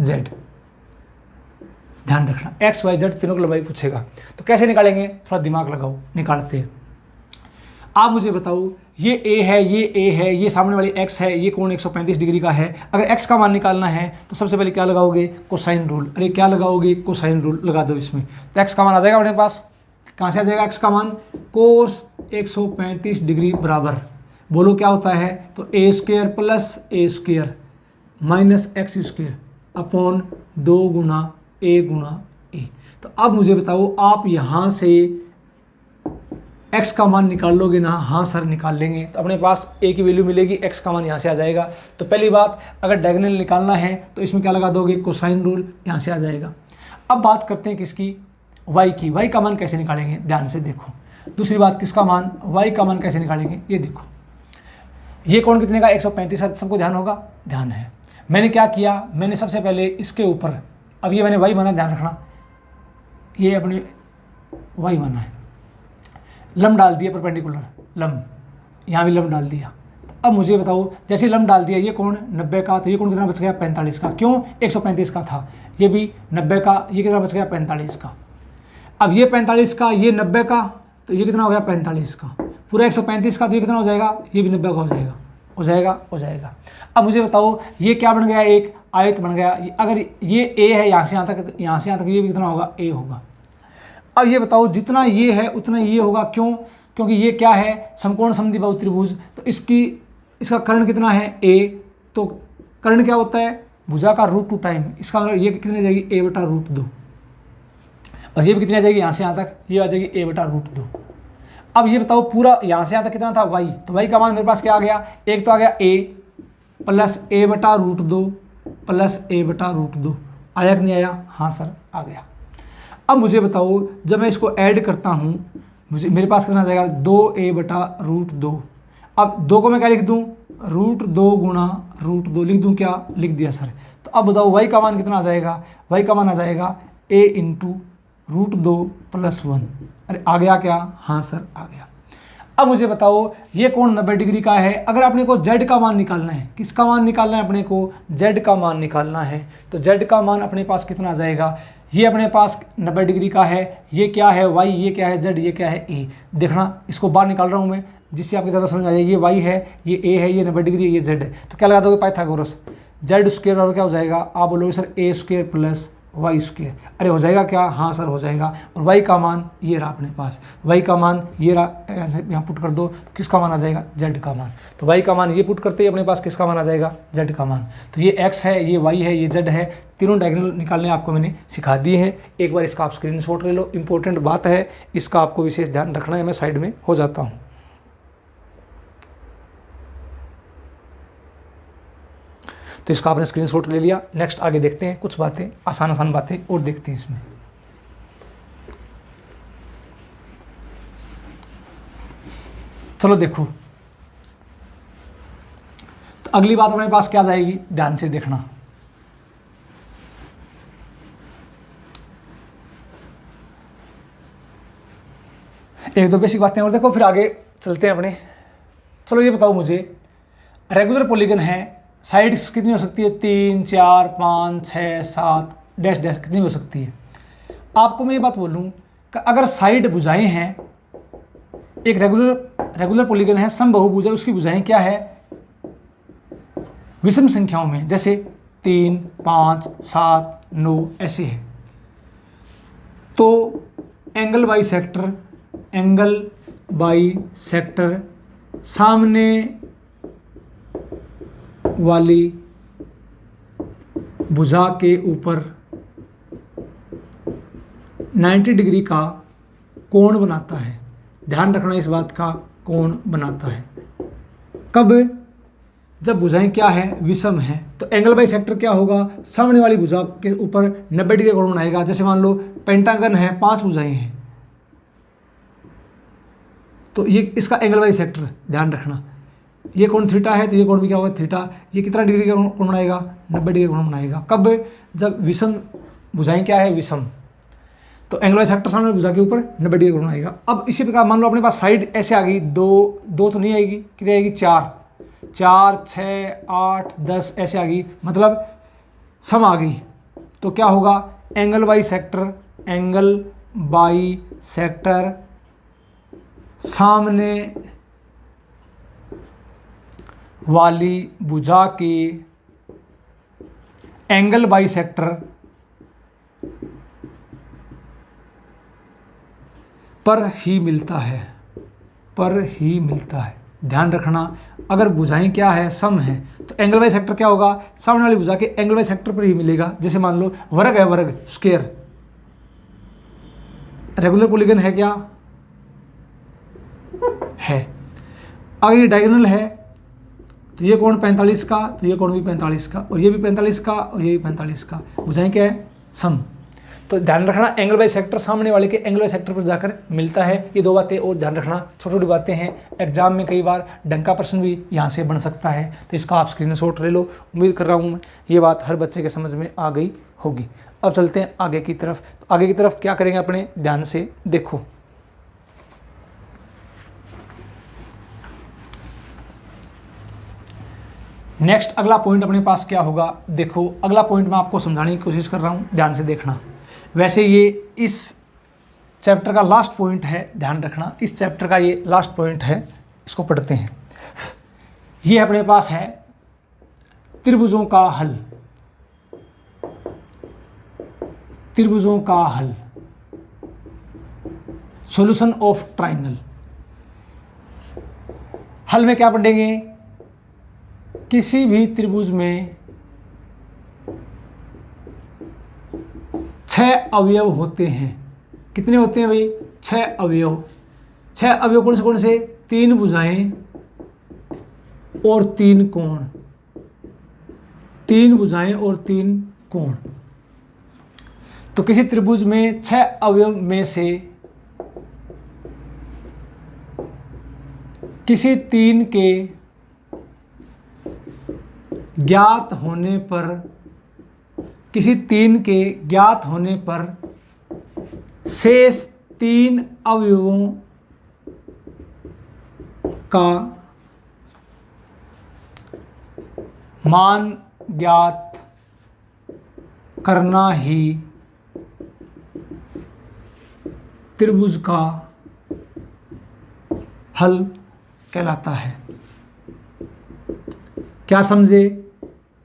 z। ध्यान रखना x y z तीनों की लंबाई पूछेगा। तो कैसे निकालेंगे, थोड़ा दिमाग लगाओ, निकालते हैं। आप मुझे बताओ, ये a है, ये a है, ये सामने वाली x है, ये कोण 135 डिग्री का है। अगर x का मान निकालना है तो सबसे पहले क्या लगाओगे, कोसाइन रूल। अरे क्या लगाओगे, कोसाइन रूल लगा दो इसमें। तो x का मान आ जाएगा अपने पास, कहाँ से आ जाएगा x का मान, कोस 135 डिग्री बराबर, बोलो क्या होता है, तो a² + a² minus x² upon 2 गुणा a गुणा a। तो अब मुझे बताओ, आप यहाँ से x का मान निकाल लोगे ना, हाँ सर निकाल लेंगे। तो अपने पास a की वैल्यू मिलेगी, x का मान यहाँ से आ जाएगा। तो पहली बात, अगर डायगोनल निकालना है तो इसमें क्या लगा दोगे, कोसाइन रूल, यहाँ से आ जाएगा। अब बात करते हैं किसकी, y की। y का मान कैसे निकालेंगे, ध्यान से देखो। दूसरी बात, किसका मान, y का मान कैसे निकालेंगे, ये देखो। ये कोण कितने का 135 का, सबको ध्यान होगा, ध्यान है। मैंने क्या किया, मैंने सबसे पहले इसके ऊपर, अब ये मैंने y माना, ध्यान रखना, ये अपने y माना है, लंब डाल दिया परपेंडिकुलर, लंब, यहाँ भी लंब डाल दिया। अब मुझे बताओ, जैसे लंब डाल दिया, ये कोण 90 का, तो ये कोण कितना बच गया 45 का। क्यों, 135 का था, ये भी 90 का, ये कितना बच गया 45 का। अब ये 45 का, ये 90 का, तो ये कितना हो गया 45 का, पूरा 135 का, तो ये कितना हो जाएगा, ये भी 90 का हो जाएगा, हो जाएगा, हो जाएगा। अब मुझे बताओ, ये क्या बन गया, एक आयत बन गया। अगर ये ए है यहाँ से यहाँ तक, यहाँ से यहाँ तक, ये भी कितना होगा, ए होगा। अब ये बताओ, जितना ये है उतना ये होगा। क्यों, क्योंकि ये क्या है, समकोण समद्विबाहु त्रिभुज, तो इसका कर्ण कितना है, a। तो कर्ण क्या होता है, भुजा का √2 टाइम, इसका मतलब ये कितनी आ जाएगी, a/√2, और ये भी कितनी आ जाएगी, यहाँ से यहाँ तक, ये आ जाएगी a/√2। अब ये बताओ, पूरा यहाँ से यहाँ तक कितना था, y। तो y का मान मेरे पास क्या आ गया, एक तो आ गया a + a/√2 + a/√2। आया कि नहीं आया, हाँ सर आ गया। अब मुझे बताओ, जब मैं इसको ऐड करता हूँ, मेरे पास कितना आ जाएगा, 2a/√2। अब 2 को मैं क्या लिख दूँ, √2 गुणा √2 लिख दूँ, क्या लिख दिया सर। तो अब बताओ y का मान कितना आ जाएगा, y का मान आ जाएगा a × √2 + 1। अरे आ गया क्या, हाँ सर आ गया। अब मुझे बताओ, ये कोण 90 डिग्री का है। अगर अपने को z का मान निकालना है, किसका मान निकालना है, अपने को z का मान निकालना है, तो z का मान अपने पास कितना आ जाएगा, ये अपने पास 90 डिग्री का है, ये क्या है y, ये क्या है z, ये क्या है a। देखना, इसको बाहर निकाल रहा हूँ मैं जिससे आपको ज़्यादा समझ आ जाए। ये y है, ये a है, ये 90 डिग्री, ये z है। तो क्या लगा दोगे, पाइथागोरस। z स्क्वायर बराबर क्या हो जाएगा, आप बोलोगे sir a square plus Y square. अरे हो जाएगा क्या, हाँ सर हो जाएगा। और y का मान ये रहा अपने पास, y का मान ये रहा, यहाँ पुट कर दो, किसका मान आ जाएगा, z का मान। तो y का मान ये पुट करते ही अपने पास किसका मान आ जाएगा, z का मान। तो ये x है, ये y है, ये z है। तीनों डायगोनल निकालने आपको मैंने सिखा दिए हैं। एक बार इसका आप स्क्रीनशॉट ले लो, इंपॉर्टेंट बात है, इसका आपको विशेष ध्यान रखना है। मैं साइड में हो जाता हूँ। तो इसका आपने स्क्रीनशॉट ले लिया। नेक्स्ट आगे देखते हैं, कुछ बातें आसान आसान बातें और देखते हैं इसमें। चलो देखो, तो अगली बात अपने पास क्या जाएगी, ध्यान से देखना। एक दो बेसिक बातें और देखो, फिर आगे चलते हैं अपने। चलो ये बताओ मुझे, रेगुलर पॉलीगन है, साइड्स कितनी हो सकती है, 3, 4, 5, 6, 7 डैश डैश कितनी हो सकती है। आपको मैं ये बात बोलूँ कि अगर साइड भुजाएं हैं, एक रेगुलर पॉलीगन है, समबाहु उसकी भुजाएं क्या है, विषम संख्याओं में, जैसे 3, 5, 7, 9 ऐसे है। तो एंगल बाई सेक्टर सामने वाली भुजा के ऊपर 90 डिग्री का कोण बनाता है। ध्यान रखना इस बात का, कोण बनाता है कब, जब भुजाएं क्या है, विषम है। तो एंगल बाई सेक्टर क्या होगा, सामने वाली भुजा के ऊपर 90 डिग्री का कोण बनाएगा। जैसे मान लो पेंटागन है, 5 भुजाएं हैं, तो ये इसका एंगल बाई सेक्टर ध्यान रखना। ये कोण थीटा है, तो ये कोण भी क्या होगा, थीटा। ये कितना डिग्री का कोण बनाएगा, 90 डिग्री का कोण बनाएगा। कब, जब विषम भुजाएं क्या है, विषम। तो एंगल बाई सेक्टर सामने भुजा के ऊपर 90 डिग्री का कोण आएगा। अब इसी प्रकार मान लो अपने पास साइड ऐसे आ गई, दो तो नहीं आएगी, कितनी आएगी, 4, 6, 8, 10 ऐसे आ गई, मतलब सम आ गई। तो क्या होगा, एंगल बाई सेक्टर सामने वाली भुजा के एंगल बाई सेक्टर पर ही मिलता है, ध्यान रखना। अगर भुजाएं क्या है, सम है, तो एंगल बाई सेक्टर क्या होगा, सामने वाली भुजा के एंगल बाई सेक्टर पर ही मिलेगा। जैसे मान लो वर्ग है, वर्ग स्क्वायर, रेगुलर पॉलीगन है क्या, है। अगर ये डायगोनल है, तो ये कोण 45 का, तो ये कोण भी 45 का, और ये भी 45 का, और ये भी 45 का। भुजाएं क्या है, सम। तो ध्यान रखना, एंगल बाई सेक्टर सामने वाले के एंगल बाई सेक्टर पर जाकर मिलता है। ये 2 बातें और ध्यान रखना, छोटी छोटी बातें हैं, एग्जाम में कई बार ढंग का प्रश्न भी यहाँ से बन सकता है। तो इसका आप स्क्रीनशॉट ले लो। उम्मीद कर रहा हूँ मैं ये बात हर बच्चे के समझ में आ गई होगी। अब चलते हैं आगे की तरफ। तो आगे की तरफ क्या करेंगे अपने, ध्यान से देखो। नेक्स्ट अगला पॉइंट अपने पास क्या होगा, देखो अगला पॉइंट मैं आपको समझाने की कोशिश कर रहा हूँ, ध्यान से देखना। वैसे ये इस चैप्टर का लास्ट पॉइंट है, ध्यान रखना, इस चैप्टर का ये लास्ट पॉइंट है। इसको पढ़ते हैं। ये अपने पास है त्रिभुजों का हल, सॉल्यूशन ऑफ ट्राइंगल। हल में क्या पढ़ेंगे, किसी भी त्रिभुज में 6 अवयव होते हैं। कितने होते हैं भाई, 6 अवयव। 6 अवयव कौन से 3 भुजाएं और 3 कोण, 3 भुजाएं और 3 कोण। तो किसी त्रिभुज में 6 अवयव में से किसी 3 के ज्ञात होने पर शेष 3 अवयवों का मान ज्ञात करना ही त्रिभुज का हल कहलाता है। क्या समझे?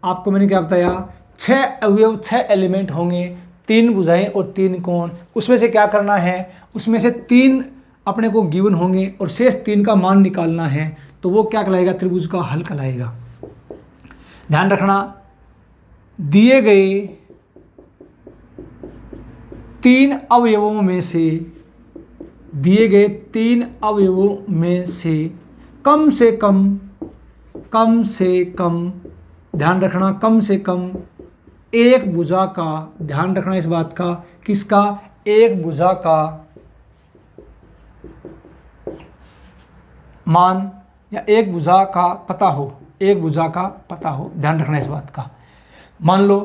आपको मैंने क्या बताया, 6 अवयव 6 एलिमेंट होंगे, 3 भुजाएं और 3 कोण। उसमें से क्या करना है, उसमें से 3 अपने को गिवन होंगे और शेष 3 का मान निकालना है, तो वो क्या कहलाएगा, त्रिभुज का हल कहलाएगा। ध्यान रखना, दिए गए 3 अवयवों में से, दिए गए 3 अवयवों में से कम से कम ध्यान रखना, कम से कम एक भुजा का, ध्यान रखना इस बात का, किसका, एक भुजा का मान या एक भुजा का पता हो, एक भुजा का पता हो। ध्यान रखना इस बात का। मान लो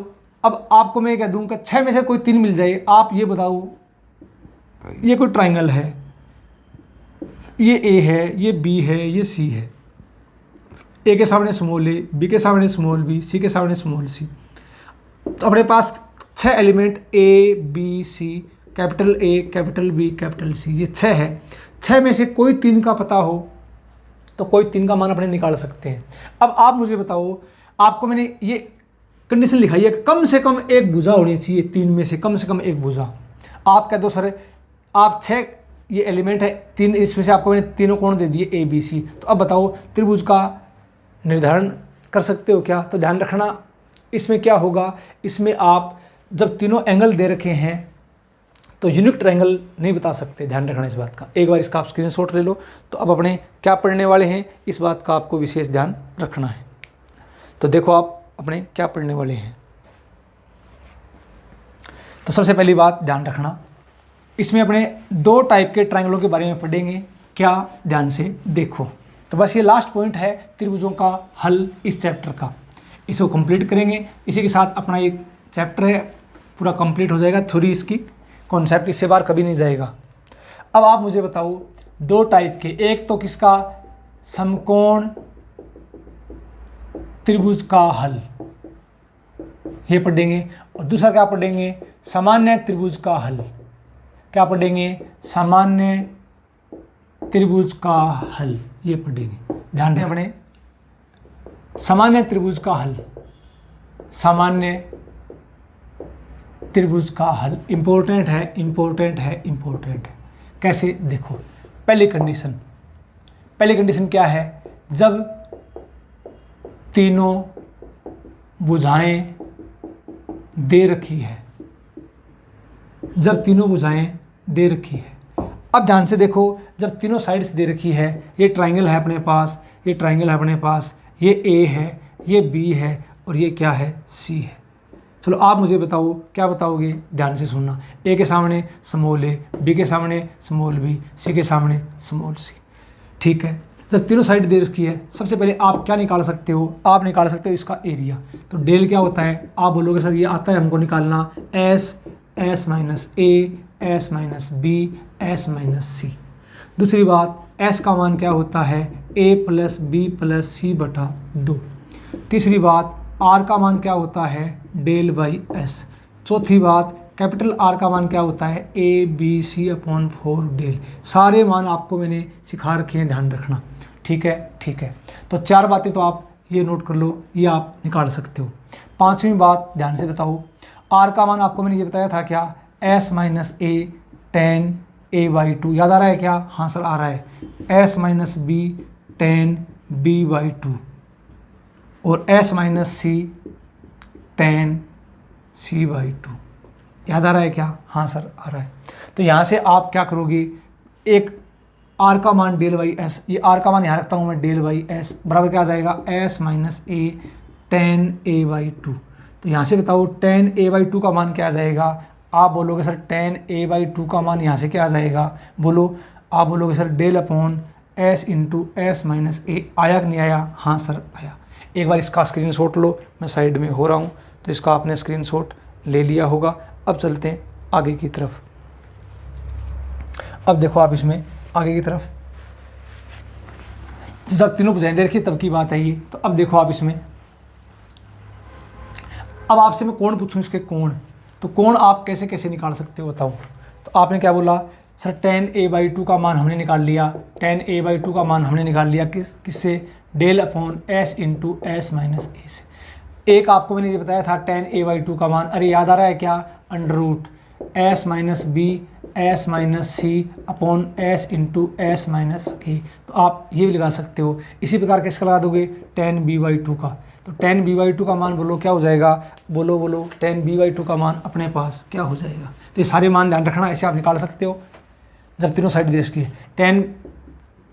अब आपको मैं क्या दूंगा, 6 में से कोई 3 मिल जाए, आप ये बताओ, ये कोई ट्राइंगल है, ये ए है, ये बी है, ये सी है, ए के सामने स्मॉल ए, बी के सामने स्मॉल बी, सी के सामने स्मॉल सी। तो अपने पास 6 element a B c, capital A capital B capital C, ये 6 है। 6 में से कोई 3 का पता हो तो कोई 3 का मान अपने निकाल सकते हैं। अब आप मुझे बताओ, आपको मैंने ये कंडीशन लिखाई है, कम से कम एक भुजा होनी चाहिए, 3 में से कम एक भुजा। आप कह दो सर आप 6 ये एलिमेंट है, 3 इसमें से आपको मैंने तीनों कोण दे दिए ए बी सी, तो अब बताओ त्रिभुज का निर्धारण कर सकते हो क्या? तो ध्यान रखना, इसमें क्या होगा, इसमें आप जब तीनों एंगल दे रखे हैं तो यूनिक ट्रायंगल नहीं बता सकते। ध्यान रखना इस बात का। एक बार इसका आप स्क्रीनशॉट ले लो। तो अब अपने क्या पढ़ने वाले हैं, इस बात का आपको विशेष ध्यान रखना है। तो देखो आप अपने क्या पढ़ने वाले हैं। तो सबसे पहली बात ध्यान रखना, इसमें अपने 2 टाइप के ट्रायंगलों के बारे में पढ़ेंगे। क्या, ध्यान से देखो। तो बस ये लास्ट पॉइंट है त्रिभुजों का हल इस चैप्टर का, इसको कंप्लीट करेंगे। इसी के साथ अपना एक चैप्टर है पूरा कंप्लीट हो जाएगा। थ्योरी इसकी, कॉन्सेप्ट इससे बाहर कभी नहीं जाएगा। अब आप मुझे बताओ 2 टाइप के, एक तो किसका, समकोण त्रिभुज का हल, ये पढ़ेंगे। और दूसरा क्या पढ़ेंगे, सामान्य त्रिभुज का हल। क्या पढ़ेंगे, सामान्य त्रिभुज का हल, ये पढ़ेंगे। ध्यान दें अपने, सामान्य त्रिभुज का हल, सामान्य त्रिभुज का हल इंपॉर्टेंट है, इंपॉर्टेंट है, इंपॉर्टेंट है। कैसे, देखो पहली कंडीशन क्या है, जब तीनों भुजाएं दे रखी है, जब तीनों भुजाएं दे रखी है। अब ध्यान से देखो, जब तीनों साइड्स दे रखी है, ये ट्रायंगल है अपने पास, ये ट्रायंगल है अपने पास, ये ए है, ये बी है और ये क्या है, सी है। चलो आप मुझे बताओ, क्या बताओगे, ध्यान से सुनना। ए के सामने स्मॉल ए, बी के सामने स्मॉल बी, सी के सामने स्मॉल सी। ठीक है, जब तीनों साइड दे रखी है, सबसे पहले आप क्या निकाल सकते हो, आप निकाल सकते हो इसका एरिया। तो डेल क्या होता है, आप बोलोगे सर ये आता है हमको निकालना, S minus A, S minus B, S minus C. दूसरी बात, एस का मान क्या होता है, A plus B plus C बटा 2। तीसरी बात, आर का मान क्या होता है, डेल बाई एस। चौथी बात, कैपिटल आर का मान क्या होता है, A B C upon 4 del. सारे मान आपको मैंने सिखा रखे हैं, ध्यान रखना। ठीक है, ठीक है। तो 4 बातें तो आप ये नोट कर लो, ये आप निकाल सकते हो। 5वीं बात ध्यान से बताओ, आर का मान आपको मैंने ये बताया था क्या, S minus A ten A by 2। याद आ रहा है क्या, हाँ सर आ रहा है। S minus B tan B by 2 और S minus C tan C by 2। याद आ रहा है क्या, हाँ सर आ रहा है। तो यहाँ से आप क्या करोगे, एक आर का मान डेल बाई एस, ये आर का मान यहाँ रखता हूँ मैं, डेल बाई एस बराबर क्या आ जाएगा, S minus A ten A by 2। तो यहाँ से बताओ 10 a बाई 2 का मान क्या आ जाएगा। आप बोलोगे सर 10 a बाई 2 का मान यहाँ से क्या आ जाएगा, बोलो। आप बोलोगे sir del upon S into S minus A. आया कि नहीं आया, हाँ सर आया। एक बार इसका स्क्रीनशॉट लो, मैं साइड में हो रहा हूँ तो इसका आपने स्क्रीनशॉट ले लिया होगा। अब चलते हैं आगे की तरफ। अब देखो आप इसमें आगे की तरफ, जब तीनों भुजाएं देखिए तब की बात है ये। तो अब देखो आप इसमें, अब आपसे मैं कोण पूछूं, इसके कोण, तो कोण आप कैसे कैसे निकाल सकते हो बताओ। तो आपने क्या बोला, सर tan a/2 का मान हमने निकाल लिया, tan a/2 का मान हमने निकाल लिया किससे, del upon s into S minus A से। एक आपको मैंने ये बताया था tan a/2 का मान, अरे याद आ रहा है क्या, under root s minus B S minus C upon S into S minus A. तो आप ये भी लगा सकते हो। इसी प्रकार किसका लगा दोगे, tan b/2 का। तो tan b/2 का मान बोलो क्या हो जाएगा, बोलो tan b/2 का मान अपने पास क्या हो जाएगा। तो ये सारे मान ध्यान रखना, ऐसे आप निकाल सकते हो जब तीनों साइड देश की। tan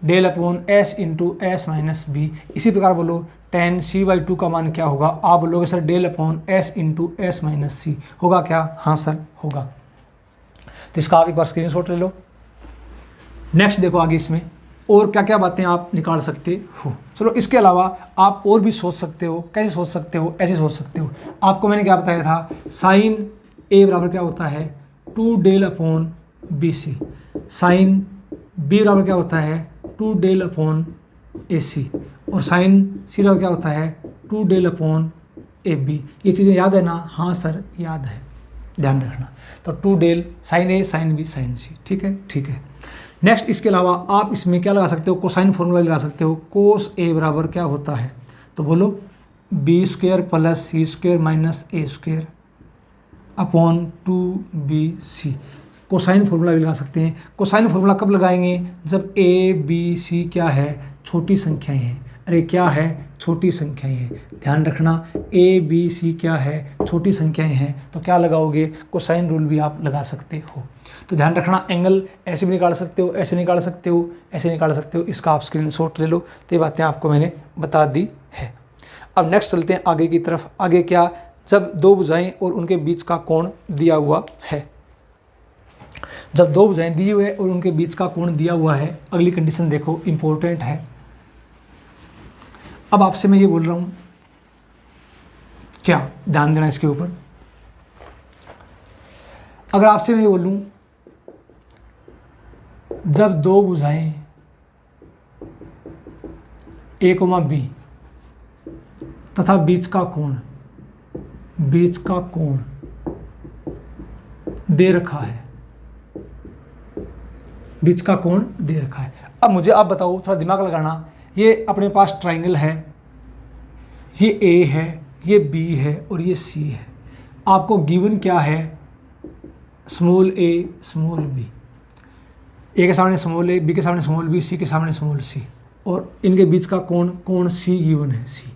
del upon S into S minus B. इसी प्रकार बोलो tan c/2 का मान क्या होगा, आप बोलोगे sir del upon S into S minus C. होगा क्या, हाँ सर होगा। तो इसका आप एक बार स्क्रीनशॉट ले लो। नेक्स्ट देखो आगे इसमें और क्या क्या बातें आप निकाल सकते हो। चलो इसके अलावा आप और भी सोच सकते हो। कैसे सोच सकते हो, ऐसे सोच सकते हो। आपको मैंने क्या बताया था, साइन ए बराबर क्या होता है 2 del upon B C, sine B बराबर क्या होता है 2 डेल अपॉन ए सी, और साइन सी बराबर क्या होता है 2 डेल अपॉन ए बी। ये चीज़ें याद है ना, हाँ सर याद है, ध्यान रखना। तो 2 del sign A sine B sign सी, ठीक है ठीक है। नेक्स्ट इसके अलावा आप इसमें क्या लगा सकते हो, कोसाइन फॉर्मूला लगा सकते हो। कोस ए बराबर क्या होता है, तो बोलो B square plus C square minus A square upon 2bc। Cosine formula भी लगा सकते हैं। कोसाइन फॉर्मूला कब लगाएंगे, जब ए बी सी क्या है, छोटी संख्याएं हैं। अरे क्या है, छोटी संख्याएं हैं। ध्यान रखना, ए बी सी क्या है, छोटी संख्याएं हैं। तो क्या लगाओगे, कोसाइन रूल भी आप लगा सकते हो। तो ध्यान रखना, एंगल ऐसे भी निकाल सकते हो, ऐसे निकाल सकते हो, ऐसे निकाल सकते हो। इसका आप स्क्रीनशॉट ले लो। तो ये बातें आपको मैंने बता दी है। अब नेक्स्ट चलते हैं आगे की तरफ। आगे क्या, जब दो भुजाएं और उनके बीच का कोण दिया हुआ है। जब दो भुजाएं दी हुई है और उनके बीच का कोण दिया हुआ है, अगली कंडीशन देखो, इंपॉर्टेंट है। अब आपसे मैं ये बोल रहा हूं, क्या ध्यान देना इसके ऊपर। अगर आपसे मैं ये बोलूं, जब दो भुजाएं ए कोमा बी तथा बीच का कोण दे रखा है, बीच का कोण दे रखा है। अब मुझे आप बताओ, थोड़ा दिमाग लगाना, ये अपने पास ट्राइंगल है, ये ए है, ये बी है और ये सी है। आपको गिवन क्या है, स्मॉल ए स्मॉल बी। ए के सामने स्मॉल ए, बी के सामने स्मॉल बी, सी के सामने स्मॉल सी, और इनके बीच का कोण सी गिवन है, सी।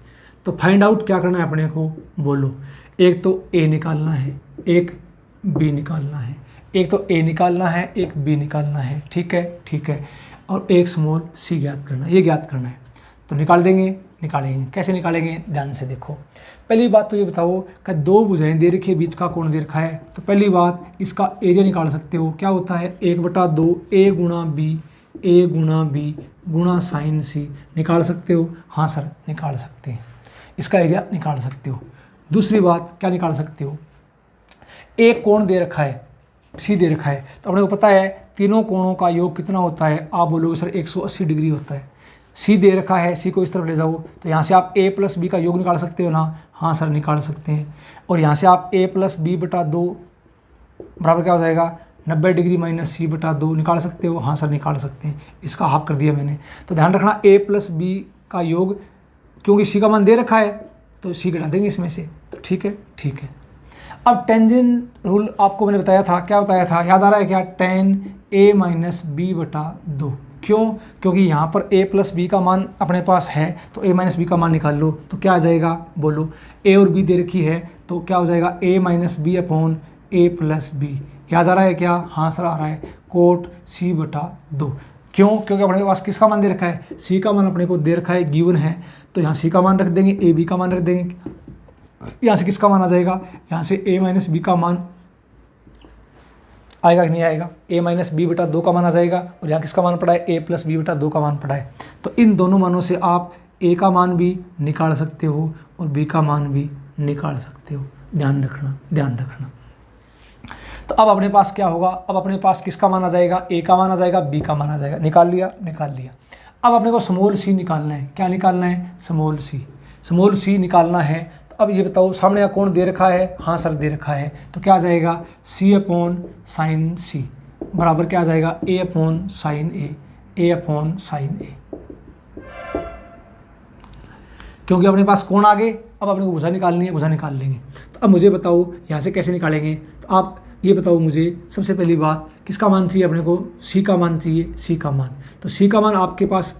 तो फाइंड आउट क्या करना है अपने को, बोलो। एक तो ए निकालना है, एक बी निकालना है, एक तो ए निकालना है, एक बी निकालना है, ठीक है ठीक है, और एक स्मॉल सी ज्ञात करना है, ये ज्ञात करना है। तो निकालेंगे। कैसे निकालेंगे, ध्यान से देखो। पहली बात तो ये बताओ कि दो भुजाएं दे रखी है, बीच का कोण दे रखा है। तो पहली बात, इसका एरिया निकाल सकते हो। क्या होता है, 1/2 ए गुणा बी गुणा साइन सी। निकाल सकते हो, हाँ सर निकाल सकते हैं, इसका एरिया निकाल सकते हो। दूसरी बात क्या निकाल सकते हो, एक कोण दे रखा है, सी दे रखा है। तो अपने को पता है तीनों कोणों का योग कितना होता है, आप बोलोगे सर 180 डिग्री होता है। सी दे रखा है, सी को इस तरफ ले जाओ, तो यहाँ से आप a प्लस बी का योग निकाल सकते हो ना, हाँ सर निकाल सकते हैं। और यहाँ से आप a प्लस b/2 बराबर क्या हो जाएगा, 90 डिग्री माइनस c/2 निकाल सकते हो, हाँ सर निकाल सकते हैं। इसका हाफ कर दिया मैंने। तो ध्यान रखना, a प्लस बी का योग, क्योंकि सी का मान दे रखा है तो सी घटा देंगे इसमें से। तो ठीक है ठीक है। अब टेंजेंट रूल आपको मैंने बताया था, क्या बताया था, याद आ रहा है क्या, tan a माइनस b/2। क्यों, क्योंकि यहाँ पर a प्लस बी का मान अपने पास है, तो a माइनस बी का मान निकाल लो। तो क्या आ जाएगा, बोलो। a और b दे रखी है, तो क्या हो जाएगा, a minus B upon a plus B. याद आ रहा है क्या, हाँ सर आ रहा है, कोट c/2। क्यों, क्योंकि अपने पास किसका मान दे रखा है, c का मान अपने को दे रखा है, गिवन है। तो यहाँ c का मान रख देंगे, a b का मान रख देंगे। यहाँ से किसका मान आ जाएगा, यहाँ से a माइनस बी का मान आएगा कि नहीं आएगा, a माइनस b/2 का मान आ जाएगा। और यहाँ किसका मान पड़ा है, a प्लस b/2 का मान पड़ा है। तो इन दोनों मानों से आप a का मान भी निकाल सकते हो और b का मान भी निकाल सकते हो। ध्यान रखना, ध्यान रखना। तो अब अपने पास क्या होगा, अब अपने पास किसका मान आ जाएगा, a का मान आ जाएगा, b का मान आ जाएगा। निकाल लिया, निकाल लिया। अब अपने को स्मॉल सी निकालना है। क्या निकालना है, स्मॉल सी निकालना है। अब ये बताओ, सामने का कोण दे रखा है, हाँ सर दे रखा है। तो क्या आ जाएगा, c/sin c बराबर क्या आ जाएगा, ए अपॉन साइन ए, ए अपॉन साइन ए। क्योंकि अपने पास कोण आ गए, अब अपने को भुजा निकालनी है, भुजा निकाल लेंगे। तो अब मुझे बताओ यहाँ से कैसे निकालेंगे। तो आप ये बताओ मुझे सबसे पहली बात, किसका मान चाहिए अपने को, सी का मान चाहिए, सी का मान। तो सी का मान आपके पास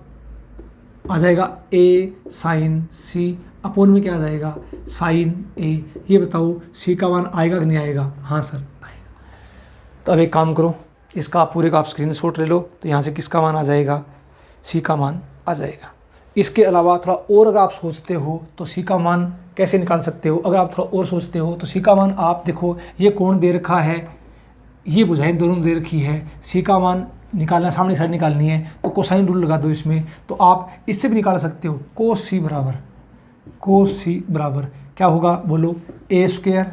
आ जाएगा ए साइन सी, अपोन में क्या आ जाएगा, साइन ए। ये बताओ सी का मान आएगा कि नहीं आएगा, हाँ सर आएगा। तो अब एक काम करो, इसका आप पूरे का आप स्क्रीनशॉट ले लो। तो यहाँ से किसका मान आ जाएगा, सी का मान आ जाएगा। इसके अलावा थोड़ा और अगर आप सोचते हो तो सी का मान कैसे निकाल सकते हो, अगर आप थोड़ा और सोचते हो तो सी का मान आप देखो, ये कोण दे रखा है, ये भुजाएं दोनों दे रखी है, सी का मान निकालना, सामने साइड निकालनी है तो कोसाइन रूल लगा दो इसमें। तो आप इससे भी निकाल सकते हो, कोस सी बराबर क्या होगा बोलो, A square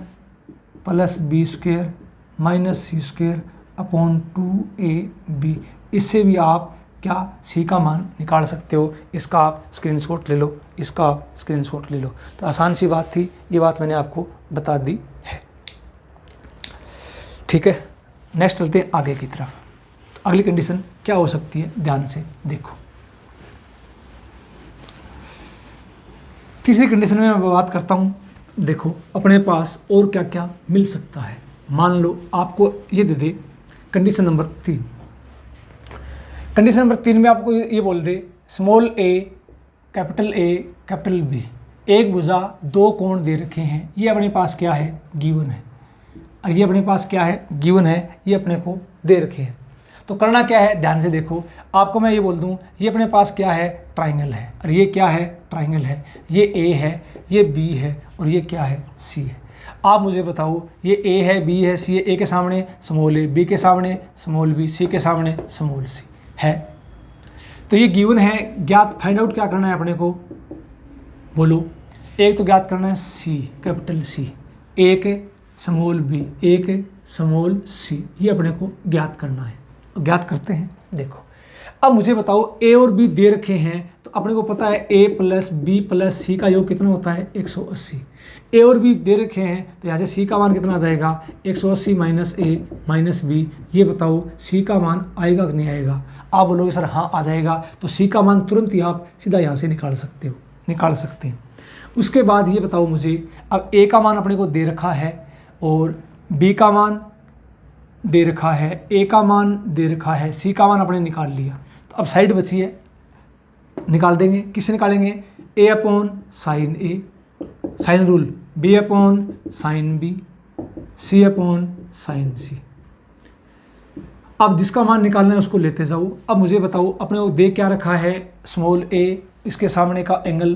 plus B square minus C square upon 2ab। इससे भी आप क्या सी का मान निकाल सकते हो। इसका आप स्क्रीनशॉट ले लो, इसका आप स्क्रीनशॉट ले लो। तो आसान सी बात थी, ये बात मैंने आपको बता दी है। ठीक है, नेक्स्ट चलते हैं आगे की तरफ। तो अगली कंडीशन क्या हो सकती है, ध्यान से देखो। तीसरी कंडीशन में मैं बात करता हूँ, देखो अपने पास और क्या क्या मिल सकता है। मान लो आपको ये दे दे कंडीशन नंबर 3। कंडीशन नंबर 3 में आपको ये बोल दे स्मॉल ए कैपिटल बी, एक भुजा दो कोण दे रखे हैं, ये अपने पास क्या है, गिवन है, और ये अपने पास क्या है, गिवन है, ये अपने को दे रखे हैं। तो करना क्या है, ध्यान से देखो। आपको मैं ये बोल दूं, ये अपने पास क्या है, ट्राइंगल है, और ये क्या है, ट्राइंगल है, ये ए है, ये बी है, और ये क्या है, सी है। आप मुझे बताओ, ये ए है, बी है, सी है, ए के सामने स्मॉल ए, बी के सामने स्मॉल बी, सी के सामने स्मॉल सी है। तो ये गिवन है, ज्ञात फाइंड आउट क्या करना है अपने को, बोलो। एक तो ज्ञात करना है सी, कैपिटल सी, एक स्मॉल बी, एक स्मॉल सी, ये अपने को ज्ञात करना है। तो ज्ञात करते हैं, देखो। अब मुझे बताओ ए और बी दे रखे हैं, तो अपने को पता है ए प्लस बी प्लस सी का योग कितना होता है, 180। ए और बी दे रखे हैं, तो यहाँ से सी का मान कितना आ जाएगा, 180 माइनस ए माइनस बी। ये बताओ सी का मान आएगा कि नहीं आएगा। आप बोलोगे सर हाँ आ जाएगा, तो सी का मान तुरंत ही आप सीधा यहाँ से निकाल सकते हैं। उसके बाद ये बताओ मुझे, अब ए का मान अपने को दे रखा है और बी का मान दे रखा है, ए का मान दे रखा है, सी का मान अपने निकाल लिया। तो अब साइड बची है, निकाल देंगे। किससे निकालेंगे, A upon sine A, sine rule, B upon sine B, C upon sine C. अब जिसका मान निकालना है उसको लेते जाओ। अब मुझे बताओ, अपने को दे क्या रखा है, स्मॉल ए, इसके सामने का एंगल,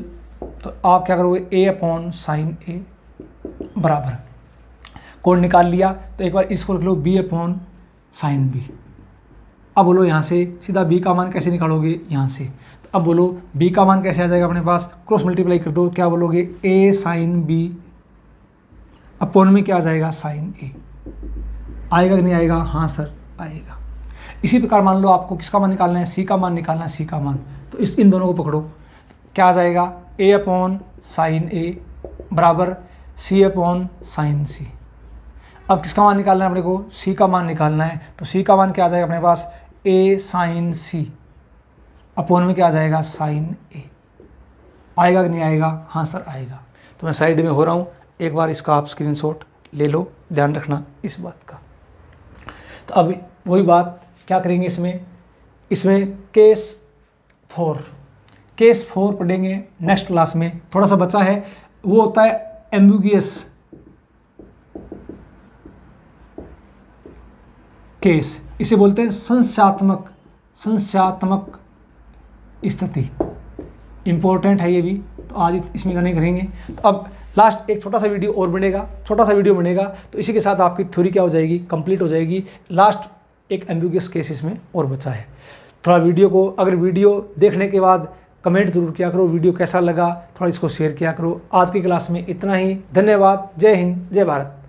तो आप क्या करोगे, ए अपॉन साइन ए बराबर कोण निकाल लिया। तो एक बार इसको लिख लो, बी अपॉन साइन बी। अब बोलो यहाँ से सीधा बी का मान कैसे निकालोगे, यहाँ से। तो अब बोलो बी का मान कैसे आ जाएगा अपने पास, क्रॉस मल्टीप्लाई कर दो, क्या बोलोगे, ए साइन बी अपॉन में क्या आ जाएगा, साइन ए। आएगा कि नहीं आएगा, हाँ सर आएगा। इसी प्रकार मान लो आपको किसका मान निकालना है, सी का मान निकालना है, सी का मान। तो इन दोनों को पकड़ो, क्या आ जाएगा, ए अपॉन साइन ए बराबर सी अपॉन साइन सी। अब किसका मान निकालना है अपने को, सी का मान निकालना है। तो सी का मान क्या आ जाएगा अपने पास, ए साइन सी अपॉन में क्या आ जाएगा, साइन ए। आएगा कि नहीं आएगा, हाँ सर आएगा। तो मैं साइड में हो रहा हूँ, एक बार इसका आप स्क्रीनशॉट ले लो, ध्यान रखना इस बात का। तो अब वही बात क्या करेंगे इसमें केस 4 पढ़ेंगे नेक्स्ट क्लास में। थोड़ा सा बचा है, वो होता है एम्बिगुअस केस, इसे बोलते हैं संशयात्मक स्थिति। इंपॉर्टेंट है ये भी, तो आज इसमें नहीं करेंगे। तो अब लास्ट एक छोटा सा वीडियो बनेगा, तो इसी के साथ आपकी थ्योरी क्या हो जाएगी, कंप्लीट हो जाएगी। लास्ट एक एम्बिगुअस केस इसमें और बचा है। थोड़ा अगर वीडियो देखने के बाद कमेंट जरूर किया करो, वीडियो कैसा लगा, थोड़ा इसको शेयर किया करो। आज की क्लास में इतना ही, धन्यवाद। जय हिंद, जय भारत।